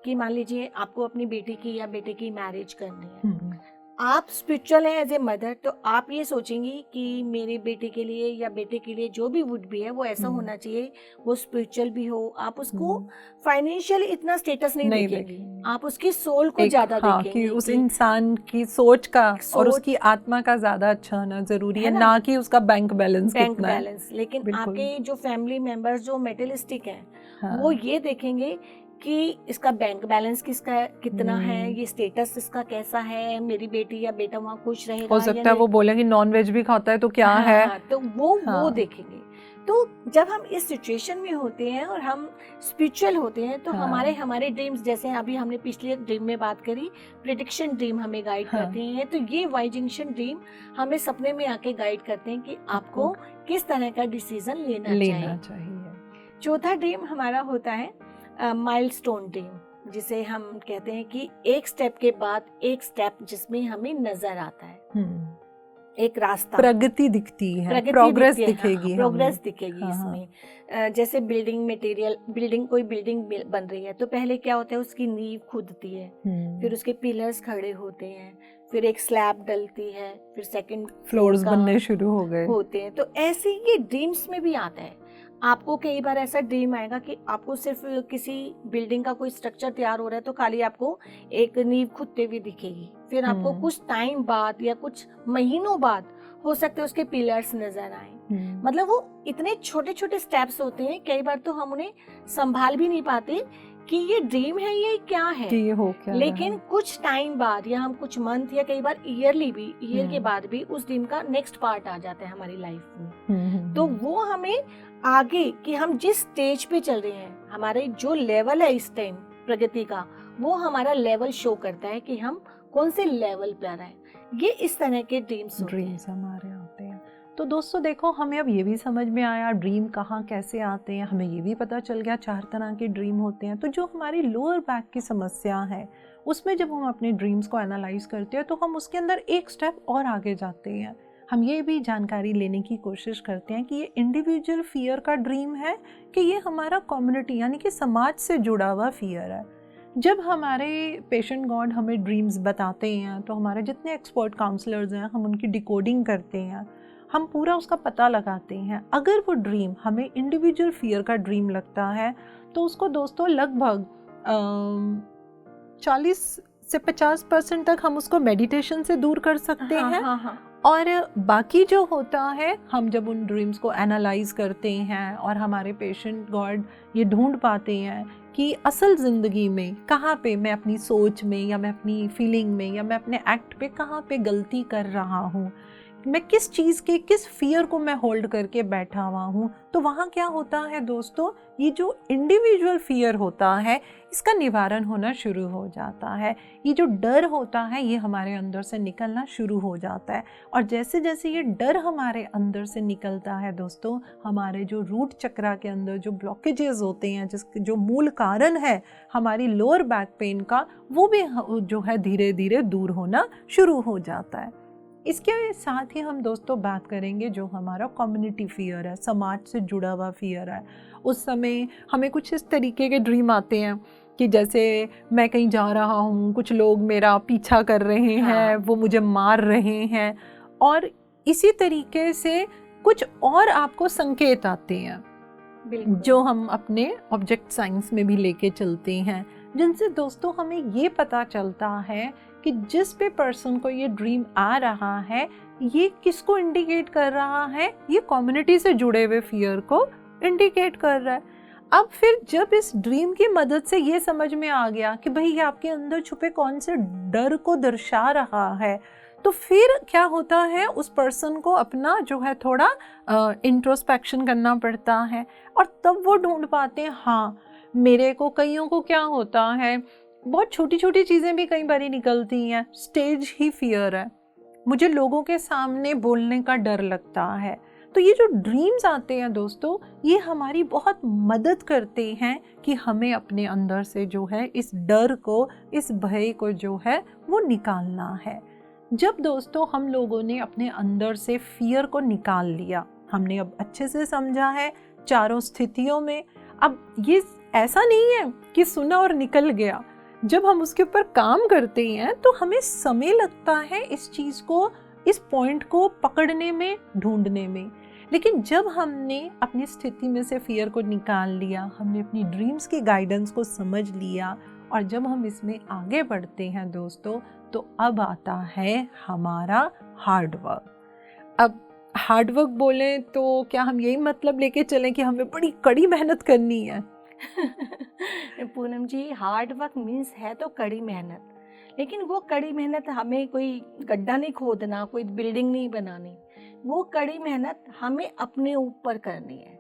कि मान लीजिए आपको अपनी बेटी की या बेटे की मैरिज करनी है, आप स्पिरिचुअल हैं एज ए मदर, तो आप ये सोचेंगी कि मेरे बेटे के लिए या बेटे के लिए जो भी वुड भी है वो ऐसा होना चाहिए, वो स्पिरिचुअल भी हो। आप उसको फाइनेंशियल इतना स्टेटस नहीं देखेंगी, आप उसकी सोल को ज्यादा देखेंगी कि उस इंसान की सोच का और उसकी आत्मा का ज्यादा अच्छा होना जरूरी है, ना कि उसका बैंक बैलेंस कितना है। लेकिन आपके जो फैमिली मेंबर्स जो मेटेरियलिस्टिक हैं वो ये देखेंगे कि इसका बैंक बैलेंस कितना है, ये स्टेटस इसका कैसा है, मेरी बेटी या बेटा वहाँ खुश रहेगा। हो सकता है वो बोले कि नॉन वेज भी खाता है तो क्या है, तो वो देखेंगे। तो जब हम इस सिचुएशन में होते हैं और हम स्पिरिचुअल होते हैं तो हाँ। हमारे ड्रीम्स, जैसे अभी हमने पिछले ड्रीम में बात करी, प्रेडिक्शन ड्रीम हमें गाइड हाँ। करते हैं, तो ये वाई जंक्शन ड्रीम हमें सपने में आके गाइड करते हैं कि आपको किस तरह का डिसीजन लेना चाहिए। चौथा ड्रीम हमारा होता है माइलस्टोन ड्रीम, जिसे हम कहते हैं कि एक स्टेप के बाद एक स्टेप जिसमें हमें नजर आता है, एक रास्ता, प्रगति दिखती है, प्रोग्रेस दिखेगी, प्रोग्रेस दिखेगी हाँ, इसमें। जैसे बिल्डिंग मटेरियल, कोई बिल्डिंग बन रही है तो पहले क्या होता है, उसकी नींव खुदती है, फिर उसके पिलर्स खड़े होते हैं, फिर एक स्लैब डलती है, फिर सेकंड फ्लोर्स बनने शुरू हो गए होते हैं। तो ऐसे ये ड्रीम्स में भी आता है। आपको कई बार ऐसा ड्रीम आएगा कि आपको सिर्फ किसी बिल्डिंग का कोई स्ट्रक्चर तैयार हो रहा है तो खाली आपको एक नींव खुदते हुए दिखेगी, फिर आपको कुछ टाइम बाद या कुछ महीनों बाद हो सकते हैं उसके पिलर्स नजर आए। मतलब वो इतने छोटे छोटे स्टेप्स होते हैं, कई बार तो हम उन्हें संभाल भी नहीं पाते कि ये ड्रीम है, ये क्या है, कि ये हो क्या लेकिन कुछ टाइम बाद या हम कुछ मंथ या कई बार ईयर के बाद भी उस ड्रीम का नेक्स्ट पार्ट आ जाता है हमारी लाइफ में। तो वो हमें आगे कि हम जिस स्टेज पे चल रहे हैं, हमारे जो लेवल है इस टाइम प्रगति का, वो हमारा लेवल शो करता है कि हम कौन से लेवल पर हैं। ये इस तरह के ड्रीम्स हमारे आते हैं। तो दोस्तों देखो, हमें अब ये भी समझ में आया ड्रीम कहाँ कैसे आते हैं, हमें ये भी पता चल गया 4 तरह के ड्रीम होते हैं। तो जो हमारी लोअर बैक की समस्या है उसमें जब हम अपने ड्रीम्स को एनालाइज करते हैं तो हम उसके अंदर एक स्टेप और आगे जाते हैं। हम ये भी जानकारी लेने की कोशिश करते हैं कि ये इंडिविजुअल फियर का ड्रीम है कि ये हमारा कम्युनिटी यानी कि समाज से जुड़ा हुआ फियर है। जब हमारे पेशेंट गॉड हमें ड्रीम्स बताते हैं तो हमारे जितने एक्सपर्ट काउंसलर्स हैं, हम उनकी डिकोडिंग करते हैं, हम पूरा उसका पता लगाते हैं। अगर वो ड्रीम हमें इंडिविजुअल फियर का ड्रीम लगता है तो उसको दोस्तों लगभग 40 से 50% तक हम उसको मेडिटेशन से दूर कर सकते हैं। और बाकी जो होता है, हम जब उन ड्रीम्स को एनालाइज करते हैं और हमारे पेशेंट गॉड ये ढूंढ पाते हैं कि असल ज़िंदगी में कहाँ पे मैं अपनी सोच में या मैं अपनी फीलिंग में या मैं अपने एक्ट पे कहाँ पे गलती कर रहा हूँ, मैं किस चीज़ के किस फियर को मैं होल्ड करके बैठा हुआ हूँ, तो वहाँ क्या होता है दोस्तों, ये जो इंडिविजुअल फियर होता है इसका निवारण होना शुरू हो जाता है। ये जो डर होता है ये हमारे अंदर से निकलना शुरू हो जाता है। और जैसे जैसे ये डर हमारे अंदर से निकलता है दोस्तों, हमारे जो रूट चक्रा के अंदर जो ब्लॉकेजेस होते हैं, जो मूल कारण है हमारी लोअर बैक पेन का, वो भी जो है धीरे धीरे दूर होना शुरू हो जाता है। इसके साथ ही हम दोस्तों बात करेंगे जो हमारा कम्युनिटी फियर है, समाज से जुड़ा हुआ फियर है। उस समय हमें कुछ इस तरीके के ड्रीम आते हैं कि जैसे मैं कहीं जा रहा हूँ, कुछ लोग मेरा पीछा कर रहे हैं, वो मुझे मार रहे हैं, और इसी तरीके से कुछ और आपको संकेत आते हैं जो हम अपने ऑब्जेक्ट साइंस में भी लेके चलते हैं, जिनसे दोस्तों हमें ये पता चलता है कि जिस पे पर्सन को ये ड्रीम आ रहा है ये किसको इंडिकेट कर रहा है, ये कम्युनिटी से जुड़े हुए फियर को इंडिकेट कर रहा है। अब फिर जब इस ड्रीम की मदद से ये समझ में आ गया कि भाई ये आपके अंदर छुपे कौन से डर को दर्शा रहा है, तो फिर क्या होता है, उस पर्सन को अपना जो है थोड़ा इंट्रोस्पेक्शन करना पड़ता है, और तब वो ढूंढ पाते हैं हाँ मेरे को, कईयों को क्या होता है बहुत छोटी छोटी चीज़ें भी कई बारी निकलती हैं, स्टेज ही फियर है, मुझे लोगों के सामने बोलने का डर लगता है। तो ये जो ड्रीम्स आते हैं दोस्तों, ये हमारी बहुत मदद करते हैं कि हमें अपने अंदर से जो है इस डर को, इस भय को जो है वो निकालना है। जब दोस्तों हम लोगों ने अपने अंदर से फियर को निकाल लिया, हमने अब अच्छे से समझा है चारों स्थितियों में, अब ये ऐसा नहीं है कि सुना और निकल गया। जब हम उसके ऊपर काम करते हैं तो हमें समय लगता है इस चीज़ को, इस पॉइंट को पकड़ने में, ढूंढने में। लेकिन जब हमने अपनी स्थिति में से फियर को निकाल लिया, हमने अपनी ड्रीम्स की गाइडेंस को समझ लिया, और जब हम इसमें आगे बढ़ते हैं दोस्तों, तो अब आता है हमारा हार्ड वर्क। अब हार्ड वर्क बोलें तो क्या हम यही मतलब लेके चलें कि हमें बड़ी कड़ी मेहनत करनी है? पूनम जी, हार्ड वर्क मीन्स है तो कड़ी मेहनत, लेकिन वो कड़ी मेहनत हमें कोई गड्ढा नहीं खोदना, कोई बिल्डिंग नहीं बनानी, वो कड़ी मेहनत हमें अपने ऊपर करनी है।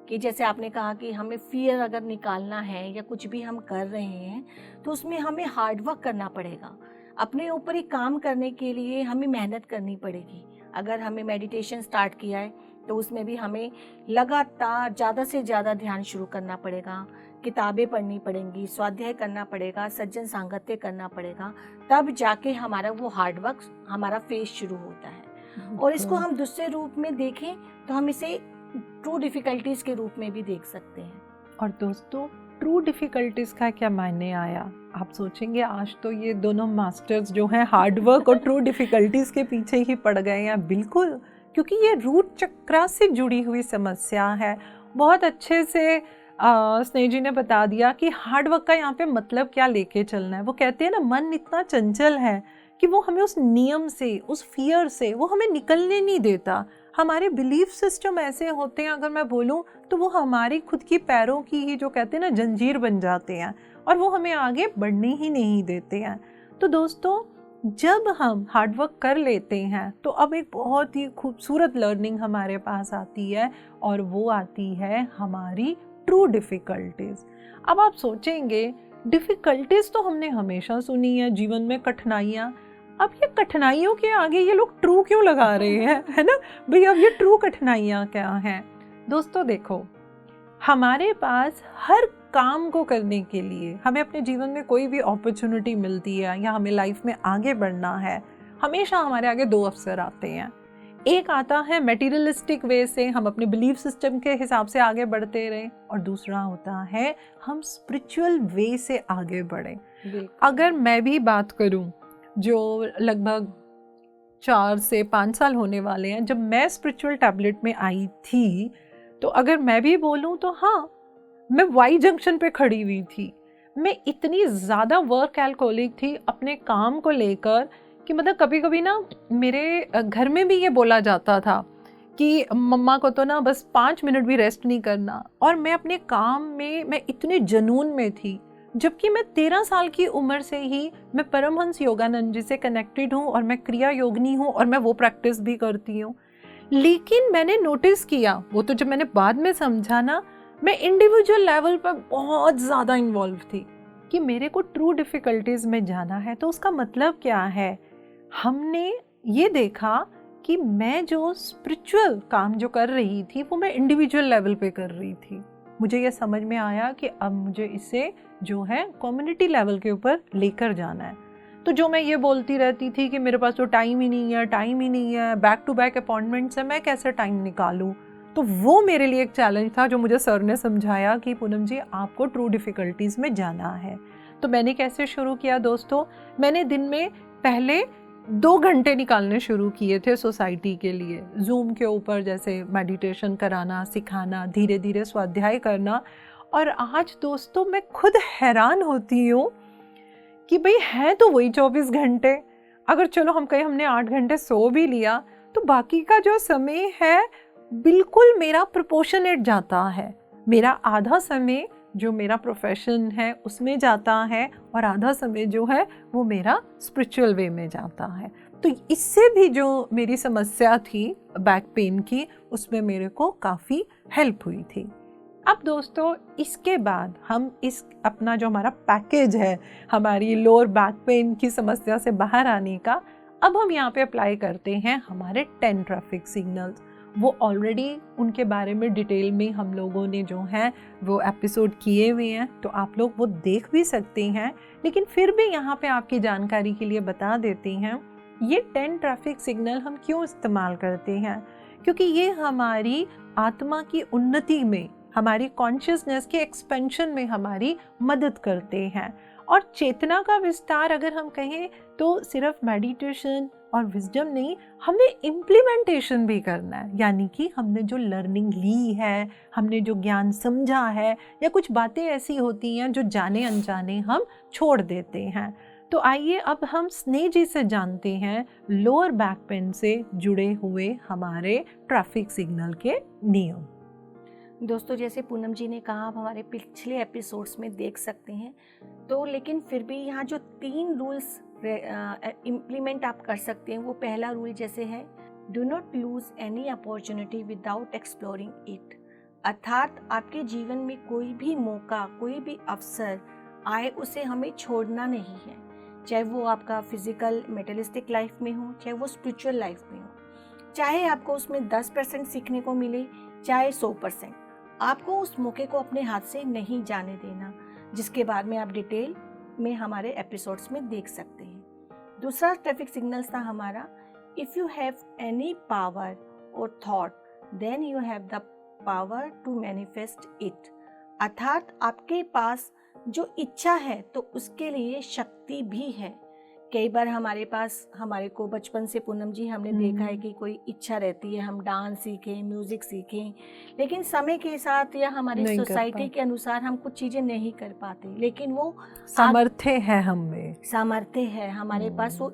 कि जैसे आपने कहा कि हमें फियर अगर निकालना है या कुछ भी हम कर रहे हैं तो उसमें हमें हार्ड वर्क करना पड़ेगा। अपने ऊपर ही काम करने के लिए हमें मेहनत करनी पड़ेगी। अगर हमें मेडिटेशन स्टार्ट किया है तो उसमें भी हमें लगातार ज़्यादा से ज़्यादा ध्यान शुरू करना पड़ेगा, किताबें पढ़नी पड़ेंगी, स्वाध्याय करना पड़ेगा, सज्जन सांगत्य करना पड़ेगा, तब जाके हमारा वो हार्ड वर्क हमारा फेज शुरू होता है। और इसको हम दूसरे रूप में देखें तो हम इसे ट्रू डिफिकल्टीज के रूप में भी देख सकते हैं। और दोस्तों, ट्रू डिफिकल्टीज का क्या मायने आया? आप सोचेंगे आज तो ये दोनों मास्टर्स जो हैं हार्ड वर्क और ट्रू डिफिकल्टीज के पीछे ही पड़ गए हैं। बिल्कुल, क्योंकि ये रूट चक्र से जुड़ी हुई समस्या है। बहुत अच्छे से स्नेह जी ने बता दिया कि हार्ड वर्क का यहाँ पे मतलब क्या लेके चलना है। वो कहते हैं ना, मन इतना चंचल है कि वो हमें उस नियम से, उस फियर से वो हमें निकलने नहीं देता। हमारे बिलीफ सिस्टम ऐसे होते हैं, अगर मैं बोलूँ तो वो हमारी खुद की पैरों की ही, जो कहते हैं ना, जंजीर बन जाते हैं और वो हमें आगे बढ़ने ही नहीं देते हैं। तो दोस्तों, जब हम हार्ड वर्क कर लेते हैं तो अब एक बहुत ही खूबसूरत लर्निंग हमारे पास आती है और वो आती है हमारी ट्रू डिफ़िकल्टीज़। अब आप सोचेंगे, डिफ़िकल्टीज़ तो हमने हमेशा सुनी है, जीवन में कठिनाइयाँ। अब ये कठिनाइयों के आगे ये लोग ट्रू क्यों लगा रहे हैं, है ना भाई? अब ये ट्रू कठिनाइयाँ क्या हैं? दोस्तों देखो, हमारे पास हर काम को करने के लिए, हमें अपने जीवन में कोई भी अपॉर्चुनिटी मिलती है या हमें लाइफ में आगे बढ़ना है, हमेशा हमारे आगे दो अवसर आते हैं। एक आता है मटेरियलिस्टिक वे से, हम अपने बिलीफ सिस्टम के हिसाब से आगे बढ़ते रहें, और दूसरा होता है हम स्पिरिचुअल वे से आगे बढ़ें। अगर मैं भी बात करूं, जो लगभग 4 से 5 साल होने वाले हैं जब मैं स्पिरिचुअल टैबलेट में आई थी, तो अगर मैं भी बोलूं तो हाँ, मैं वाई जंक्शन पे खड़ी हुई थी। मैं इतनी ज़्यादा वर्क एल्कोहलिक थी अपने काम को लेकर कि मतलब कभी कभी ना मेरे घर में भी ये बोला जाता था कि मम्मा को तो ना बस 5 मिनट भी रेस्ट नहीं करना। और मैं अपने काम में मैं इतने जुनून में थी, जबकि मैं 13 साल की उम्र से ही मैं परमहंस योगानंद जी से कनेक्टेड हूँ और मैं क्रिया योगिनी हूँ और मैं वो प्रैक्टिस भी करती हूँ। लेकिन मैंने नोटिस किया, वो तो जब मैंने बाद में समझा ना, मैं इंडिविजुअल लेवल पर बहुत ज़्यादा इन्वॉल्व थी कि मेरे को ट्रू डिफ़िकल्टीज़ में जाना है। तो उसका मतलब क्या है? हमने ये देखा कि मैं जो स्पिरिचुअल काम जो कर रही थी वो मैं इंडिविजुअल लेवल पे कर रही थी। मुझे ये समझ में आया कि अब मुझे इसे जो है कम्युनिटी लेवल के ऊपर लेकर जाना है। तो जो मैं ये बोलती रहती थी कि मेरे पास तो टाइम ही नहीं है, बैक टू बैक अपॉइंटमेंट्स है, मैं कैसे टाइम निकालूं? तो वो मेरे लिए एक चैलेंज था, जो मुझे सर ने समझाया कि पूनम जी, आपको ट्रू डिफ़िकल्टीज़ में जाना है। तो मैंने कैसे शुरू किया दोस्तों? मैंने दिन में पहले 2 घंटे निकालने शुरू किए थे सोसाइटी के लिए, जूम के ऊपर जैसे मेडिटेशन कराना, सिखाना, धीरे धीरे स्वाध्याय करना। और आज दोस्तों मैं खुद हैरान होती हूँ कि भाई है तो वही 24 घंटे। अगर चलो हम कहें हमने 8 घंटे सो भी लिया तो बाकी का जो समय है बिल्कुल मेरा प्रोपोर्शनेट जाता है। मेरा आधा समय जो मेरा प्रोफेशन है उसमें जाता है और आधा समय जो है वो मेरा स्पिरिचुअल वे में जाता है। तो इससे भी जो मेरी समस्या थी बैक पेन की, उसमें मेरे को काफ़ी हेल्प हुई थी। अब दोस्तों, इसके बाद हम इस अपना जो हमारा पैकेज है हमारी लोअर बैक पेन की समस्या से बाहर आने का, अब हम यहाँ पे अप्लाई करते हैं हमारे 10 ट्रैफिक सिग्नल्स। वो ऑलरेडी उनके बारे में डिटेल में हम लोगों ने जो है वो एपिसोड किए हुए हैं, तो आप लोग वो देख भी सकते हैं। लेकिन फिर भी यहाँ पे आपकी जानकारी के लिए बता देते हैं, ये 10 ट्रैफिक सिग्नल हम क्यों इस्तेमाल करते हैं? क्योंकि ये हमारी आत्मा की उन्नति में, हमारी कॉन्शियसनेस के एक्सपेंशन में हमारी मदद करते हैं। और चेतना का विस्तार अगर हम कहें तो सिर्फ मेडिटेशन और विजडम नहीं, हमें इम्प्लीमेंटेशन भी करना है। यानी कि हमने जो लर्निंग ली है, हमने जो ज्ञान समझा है, या कुछ बातें ऐसी होती हैं जो जाने अनजाने हम छोड़ देते हैं। तो आइए अब हम स्नेह जी से जानते हैं लोअर बैक पेन से जुड़े हुए हमारे ट्रैफिक सिग्नल के नियम। दोस्तों, जैसे पूनम जी ने कहा, आप हमारे पिछले एपिसोड्स में देख सकते हैं। तो लेकिन फिर भी यहाँ जो 3 रूल्स इम्प्लीमेंट आप कर सकते हैं, वो पहला रूल जैसे है do not lose any opportunity without exploring it. अर्थात आपके जीवन में कोई भी मौका, कोई भी अवसर आए उसे हमें छोड़ना नहीं है, चाहे वो आपका फिजिकल मेटेरियलिस्टिक लाइफ में हो, चाहे वो स्पिरिचुअल लाइफ में हो। चाहे आपको उसमें 10% सीखने को मिले, चाहे 100%, आपको उस मौके को अपने हाथ से नहीं जाने देना, जिसके बारे में आप डिटेल में हमारे एपिसोड्स में देख सकते हैं। दूसरा ट्रैफिक सिग्नल्स था हमारा, if you have any power or thought then you have the power to manifest it. अर्थात आपके पास जो इच्छा है तो उसके लिए शक्ति भी है। कई बार हमारे पास, हमारे को बचपन से पूनम जी हमने देखा है कि कोई इच्छा रहती है हम डांस सीखें, म्यूजिक सीखें, लेकिन समय के साथ या हमारी सोसाइटी के अनुसार हम कुछ चीज़ें नहीं कर पाते, लेकिन वो सामर्थ्य है, हमें सामर्थ्य है, हमारे पास वो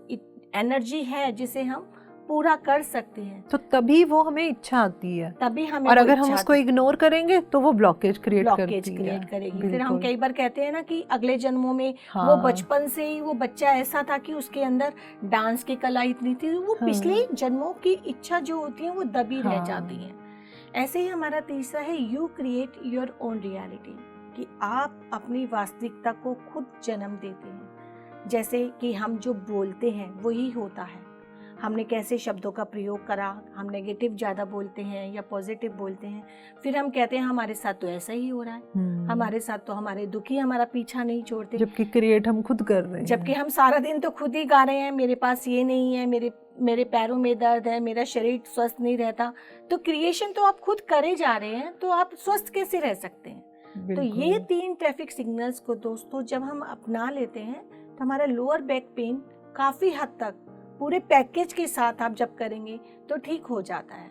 एनर्जी है जिसे हम पूरा कर सकते हैं। तो तभी वो हमें इच्छा आती है, तभी हमें, और अगर हम उसको इग्नोर करेंगे तो वो ब्लॉकेज क्रिएट करेगी। फिर हम कई बार कहते हैं ना कि अगले जन्मों में वो बचपन से ही वो बच्चा ऐसा था कि उसके अंदर डांस की कला इतनी थी, वो पिछले जन्मों की इच्छा जो होती है वो दबी रह जाती है। ऐसे ही हमारा तीसरा है, you create your own reality, कि आप अपनी वास्तविकता को खुद जन्म देते हैं। जैसे कि हम जो बोलते हैं वही होता है, हमने कैसे शब्दों का प्रयोग करा, हम नेगेटिव ज़्यादा बोलते हैं या पॉजिटिव बोलते हैं, फिर हम कहते हैं हमारे साथ तो ऐसा ही हो रहा है, हमारे साथ तो हमारे दुखी हमारा पीछा नहीं छोड़ते, जबकि क्रिएट हम खुद कर रहे हैं, जबकि हम सारा दिन तो खुद ही गा रहे हैं, मेरे पास ये नहीं है, मेरे पैरों में दर्द है, मेरा शरीर स्वस्थ नहीं रहता। तो क्रिएशन तो आप खुद करे जा रहे हैं, तो आप स्वस्थ कैसे रह सकते हैं। तो ये 3 ट्रैफिक सिग्नल्स को दोस्तों जब हम अपना लेते हैं तो हमारा लोअर बैक पेन काफ़ी हद तक पूरे पैकेज के साथ आप जब करेंगे तो ठीक हो जाता है।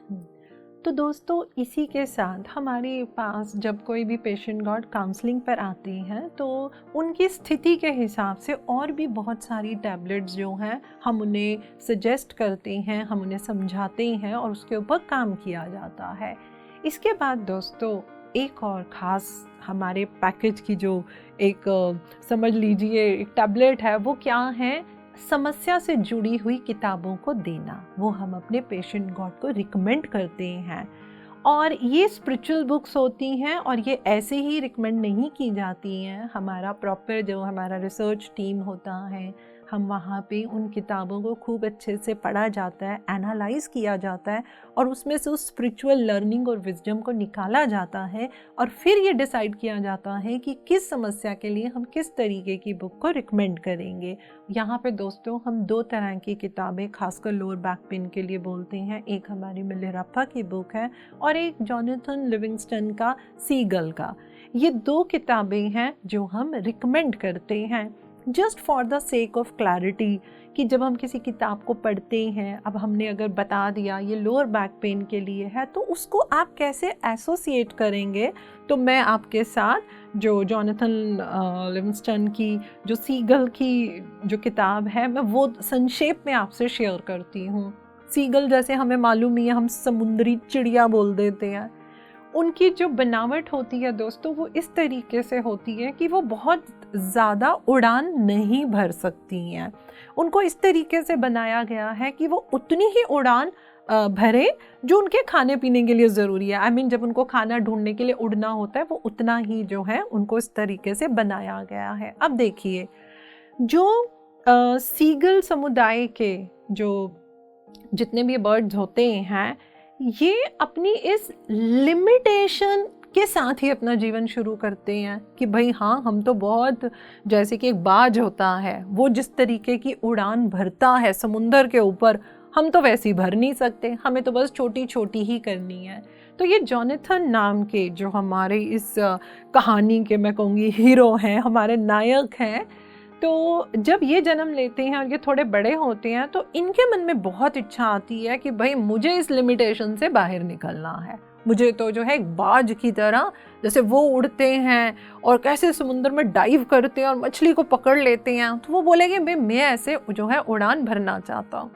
तो दोस्तों इसी के साथ हमारे पास जब कोई भी पेशेंट गॉड काउंसलिंग पर आते हैं तो उनकी स्थिति के हिसाब से और भी बहुत सारी टैबलेट्स जो हैं हम उन्हें सजेस्ट करते हैं, हम उन्हें समझाते हैं और उसके ऊपर काम किया जाता है। इसके बाद दोस्तों एक और ख़ास हमारे पैकेज की जो एक समझ लीजिए एक टैबलेट है, वो क्या है, समस्या से जुड़ी हुई किताबों को देना। वो हम अपने पेशेंट गॉड को रिकमेंड करते हैं, और ये स्पिरिचुअल बुक्स होती हैं और ये ऐसे ही रिकमेंड नहीं की जाती हैं। हमारा प्रॉपर जो हमारा रिसर्च टीम होता है, हम वहाँ पे उन किताबों को खूब अच्छे से पढ़ा जाता है, एनालाइज किया जाता है, और उसमें से उस स्पिरिचुअल लर्निंग और विजडम को निकाला जाता है, और फिर ये डिसाइड किया जाता है कि किस समस्या के लिए हम किस तरीके की बुक को रिकमेंड करेंगे। यहाँ पे दोस्तों हम 2 तरह की किताबें खासकर लोअर बैक पेन के लिए बोलते हैं। एक हमारी मिलेरप्पा की बुक है और एक जॉनथन लिविंगस्टन का सीगल का। ये 2 किताबें हैं जो हम रिकमेंड करते हैं just for the sake of clarity, कि जब हम किसी किताब को पढ़ते हैं, अब हमने अगर बता दिया ये लोअर बैक पेन के लिए है, तो उसको आप कैसे एसोसिएट करेंगे। तो मैं आपके साथ जो जॉनथन लिविंगस्टन की जो सीगल की जो किताब है, मैं वो संक्षेप में आपसे शेयर करती हूँ। सीगल जैसे हमें मालूम ही है, हम समुद्री चिड़िया बोल देते हैं। उनकी जो बनावट होती है दोस्तों वो इस तरीके से होती है कि वो बहुत ज़्यादा उड़ान नहीं भर सकती हैं। उनको इस तरीके से बनाया गया है कि वो उतनी ही उड़ान भरे जो उनके खाने पीने के लिए ज़रूरी है। आई मीन जब उनको खाना ढूंढने के लिए उड़ना होता है, वो उतना ही जो है उनको इस तरीके से बनाया गया है। अब देखिए, जो सीगल समुदाय के जो जितने भी बर्ड्स होते हैं, ये अपनी इस लिमिटेशन के साथ ही अपना जीवन शुरू करते हैं कि भाई हाँ, हम तो बहुत, जैसे कि एक बाज होता है वो जिस तरीके की उड़ान भरता है समुंदर के ऊपर, हम तो वैसे ही भर नहीं सकते, हमें तो बस छोटी छोटी ही करनी है। तो ये जॉनथन नाम के जो हमारे इस कहानी के मैं कहूँगी हीरो हैं, हमारे नायक हैं, तो जब ये जन्म लेते हैं और ये थोड़े बड़े होते हैं तो इनके मन में बहुत इच्छा आती है कि भाई मुझे इस लिमिटेशन से बाहर निकलना है। मुझे तो जो है एक बाज की तरह, जैसे वो उड़ते हैं और कैसे समुद्र में डाइव करते हैं और मछली को पकड़ लेते हैं, तो वो बोलेंगे भाई मैं ऐसे जो है उड़ान भरना चाहता हूँ।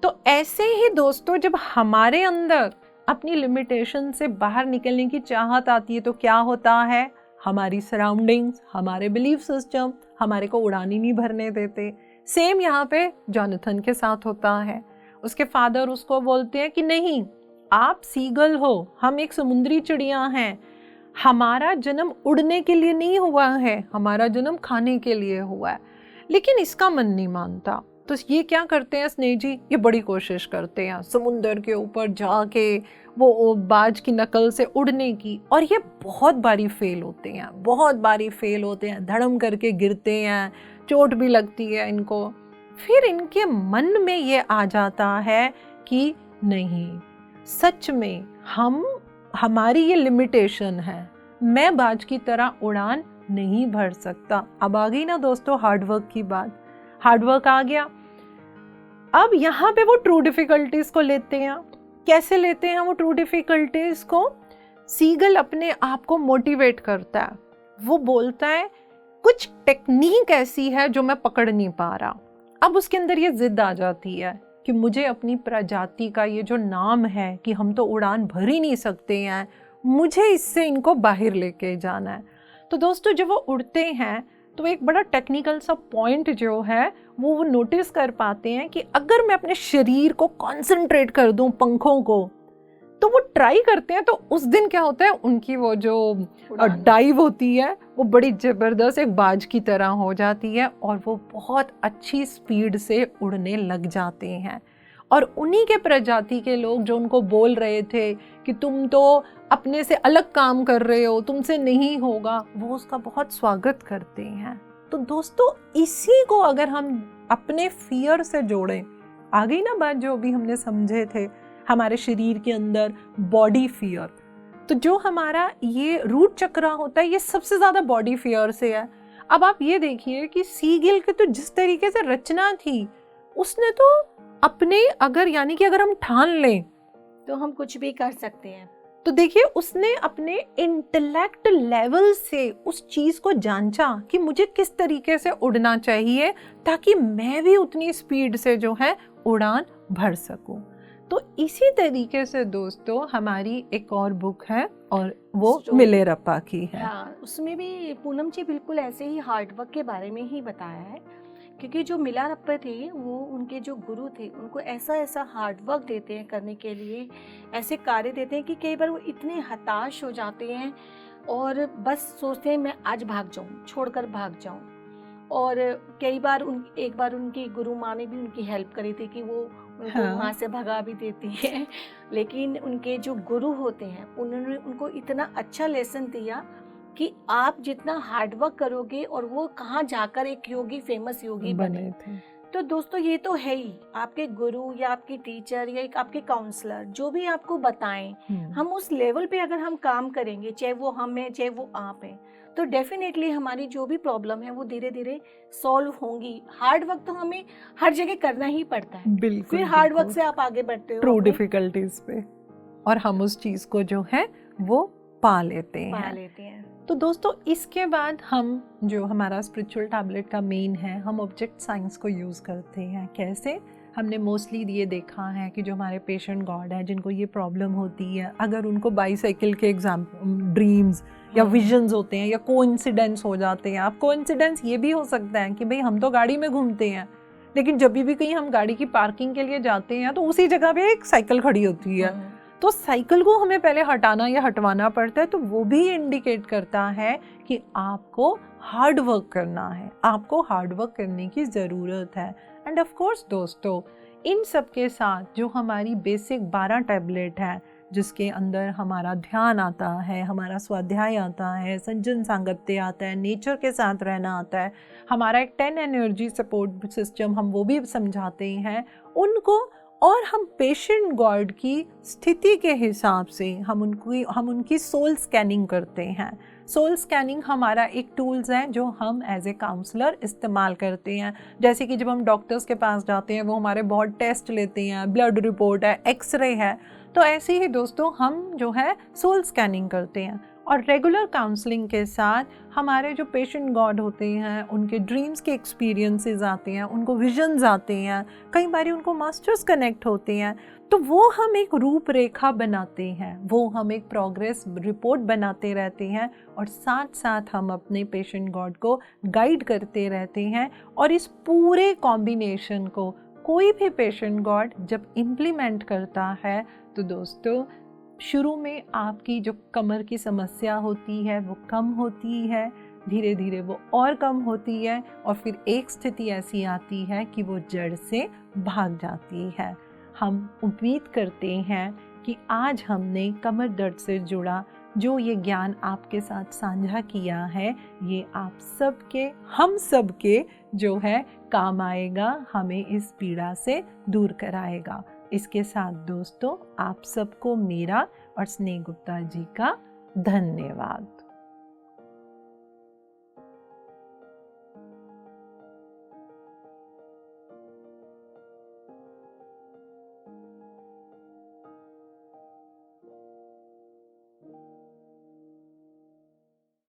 तो ऐसे ही दोस्तों जब हमारे अंदर अपनी लिमिटेशन से बाहर निकलने की चाहत आती है तो क्या होता है, हमारी सराउंडिंग्स, हमारे बिलीफ सिस्टम हमारे को उड़ान ही नहीं भरने देते। सेम यहाँ पे जॉनथन के साथ होता है। उसके फादर उसको बोलते हैं कि नहीं, आप सीगल हो, हम एक समुद्री चिड़िया हैं, हमारा जन्म उड़ने के लिए नहीं हुआ है, हमारा जन्म खाने के लिए हुआ है। लेकिन इसका मन नहीं मानता। तो ये क्या करते हैं स्नेह जी, ये बड़ी कोशिश करते हैं समुंदर के ऊपर जाके वो बाज की नकल से उड़ने की, और ये बहुत बारी फेल होते हैं, बहुत बारी फेल होते हैं, धड़म करके गिरते हैं, चोट भी लगती है इनको। फिर इनके मन में ये आ जाता है कि नहीं, सच में हमारी ये लिमिटेशन है, मैं बाज की तरह उड़ान नहीं भर सकता। अब आ गई ना दोस्तों हार्डवर्क की बात, हार्डवर्क आ गया। अब यहाँ पे वो ट्रू डिफिकल्टीज को लेते हैं। कैसे लेते हैं वो ट्रू डिफिकल्टीज को? सीगल अपने आप को मोटिवेट करता है, वो बोलता है कुछ टेक्निक ऐसी है जो मैं पकड़ नहीं पा रहा। अब उसके अंदर ये जिद आ जाती है कि मुझे अपनी प्रजाति का ये जो नाम है कि हम तो उड़ान भर ही नहीं सकते हैं, मुझे इससे इनको बाहर लेके जाना है। तो दोस्तों जब वो उड़ते हैं तो एक बड़ा टेक्निकल सा पॉइंट जो है वो नोटिस कर पाते हैं कि अगर मैं अपने शरीर को कंसंट्रेट कर दूं पंखों को, तो वो ट्राई करते हैं। तो उस दिन क्या होता है, उनकी वो जो डाइव होती है वो बड़ी ज़बरदस्त एक बाज की तरह हो जाती है और वो बहुत अच्छी स्पीड से उड़ने लग जाते हैं। और उन्हीं के प्रजाति के लोग जो उनको बोल रहे थे कि तुम तो अपने से अलग काम कर रहे हो, तुमसे नहीं होगा, वो उसका बहुत स्वागत करते हैं। तो दोस्तों इसी को अगर हम अपने फियर से जोड़ें, आ गई ना बात जो अभी हमने समझे थे, हमारे शरीर के अंदर बॉडी फियर, तो जो हमारा ये रूट चक्र होता है ये सबसे ज़्यादा बॉडी फियर से है। अब आप ये देखिए कि सीगिल की तो जिस तरीके से रचना थी, उसने तो अपने अगर यानी कि अगर हम ठान लें तो हम कुछ भी कर सकते हैं। तो देखिए उसने अपने इंटेलेक्ट लेवल से उस चीज को जांचा कि मुझे किस तरीके से उड़ना चाहिए ताकि मैं भी उतनी स्पीड से जो है उड़ान भर सकूं। तो इसी तरीके से दोस्तों हमारी एक और बुक है और वो मिलेरप्पा की है। हाँ, उसमें भी पूनम जी बिल्कुल ऐसे ही हार्डवर्क के बारे में ही बताया है, क्योंकि जो मिलेरप्पा थे वो उनके जो गुरु थे उनको ऐसा हार्डवर्क देते हैं करने के लिए, ऐसे कार्य देते हैं कि कई बार वो इतने हताश हो जाते हैं और बस सोचते हैं मैं आज भाग जाऊँ, छोड़कर भाग जाऊँ। और कई बार एक बार उनकी गुरु माँ ने भी उनकी हेल्प करी थी कि वो उनको वहाँ से भगा भी देती है, लेकिन उनके जो गुरु होते हैं उन्होंने उनको इतना अच्छा लेसन दिया कि आप जितना हार्डवर्क करोगे और वो कहाँ जाकर एक योगी, फेमस योगी बने थे। तो दोस्तों ये तो है ही, आपके गुरु या आपके टीचर या एक आपके काउंसलर जो भी आपको बताएं, हम उस लेवल पे अगर हम काम करेंगे, चाहे वो हम हैं चाहे वो आप हैं, तो डेफिनेटली हमारी जो भी प्रॉब्लम है वो धीरे धीरे सॉल्व होंगी। हार्ड वर्क तो हमें हर जगह करना ही पड़ता है, बिल्कुल, फिर हार्ड वर्क से आप आगे बढ़ते हो ट्रू डिफिकल्टीज पे, और हम उस चीज को जो है वो पा लेते हैं। तो दोस्तों इसके बाद हम जो हमारा स्पिरिचुअल टैबलेट का मेन है, हम ऑब्जेक्ट साइंस को यूज़ करते हैं। कैसे? हमने मोस्टली ये देखा है कि जो हमारे पेशेंट गॉड है जिनको ये प्रॉब्लम होती है, अगर उनको बाईसाइकिल के ड्रीम्स या विजन्स होते हैं या कोइंसिडेंस हो जाते हैं। अब कोइंसिडेंस ये भी हो सकता है कि भाई हम तो गाड़ी में घूमते हैं, लेकिन जब भी कहीं हम गाड़ी की पार्किंग के लिए जाते हैं तो उसी जगह पे एक साइकिल खड़ी होती है, तो साइकिल को हमें पहले हटाना या हटवाना पड़ता है। तो वो भी इंडिकेट करता है कि आपको हार्ड वर्क करना है, आपको हार्ड वर्क करने की ज़रूरत है। एंड ऑफ कोर्स दोस्तों इन सब के साथ जो हमारी बेसिक 12 टैबलेट है, जिसके अंदर हमारा ध्यान आता है, हमारा स्वाध्याय आता है, संजन सांगत्य आता है, नेचर के साथ रहना आता है, हमारा एक 10 एनर्जी सपोर्ट सिस्टम हम वो भी समझाते हैं उनको, और हम पेशेंट गॉड की स्थिति के हिसाब से हम उनकी सोल स्कैनिंग करते हैं। सोल स्कैनिंग हमारा एक टूल्स है जो हम एज ए काउंसलर इस्तेमाल करते हैं। जैसे कि जब हम डॉक्टर्स के पास जाते हैं वो हमारे बहुत टेस्ट लेते हैं, ब्लड रिपोर्ट है, एक्सरे है, तो ऐसे ही दोस्तों हम जो है सोल स्कैनिंग करते हैं। और रेगुलर काउंसलिंग के साथ हमारे जो पेशेंट गॉड होते हैं उनके ड्रीम्स के एक्सपीरियंसेस आते हैं, उनको विजन्स आते हैं, कई बार उनको मास्टर्स कनेक्ट होते हैं, तो वो हम एक रूपरेखा बनाते हैं, वो हम एक प्रोग्रेस रिपोर्ट बनाते रहते हैं और साथ साथ हम अपने पेशेंट गॉड को गाइड करते रहते हैं। और इस पूरे कॉम्बिनेशन को कोई भी पेशेंट गॉड जब इम्प्लीमेंट करता है तो दोस्तों शुरू में आपकी जो कमर की समस्या होती है वो कम होती है, धीरे धीरे वो और कम होती है और फिर एक स्थिति ऐसी आती है कि वो जड़ से भाग जाती है। हम उम्मीद करते हैं कि आज हमने कमर दर्द से जुड़ा जो ये ज्ञान आपके साथ साझा किया है ये आप सबके, हम सबके जो है काम आएगा, हमें इस पीड़ा से दूर कराएगा। इसके साथ दोस्तों आप सबको मेरा और स्नेह गुप्ता जी का धन्यवाद।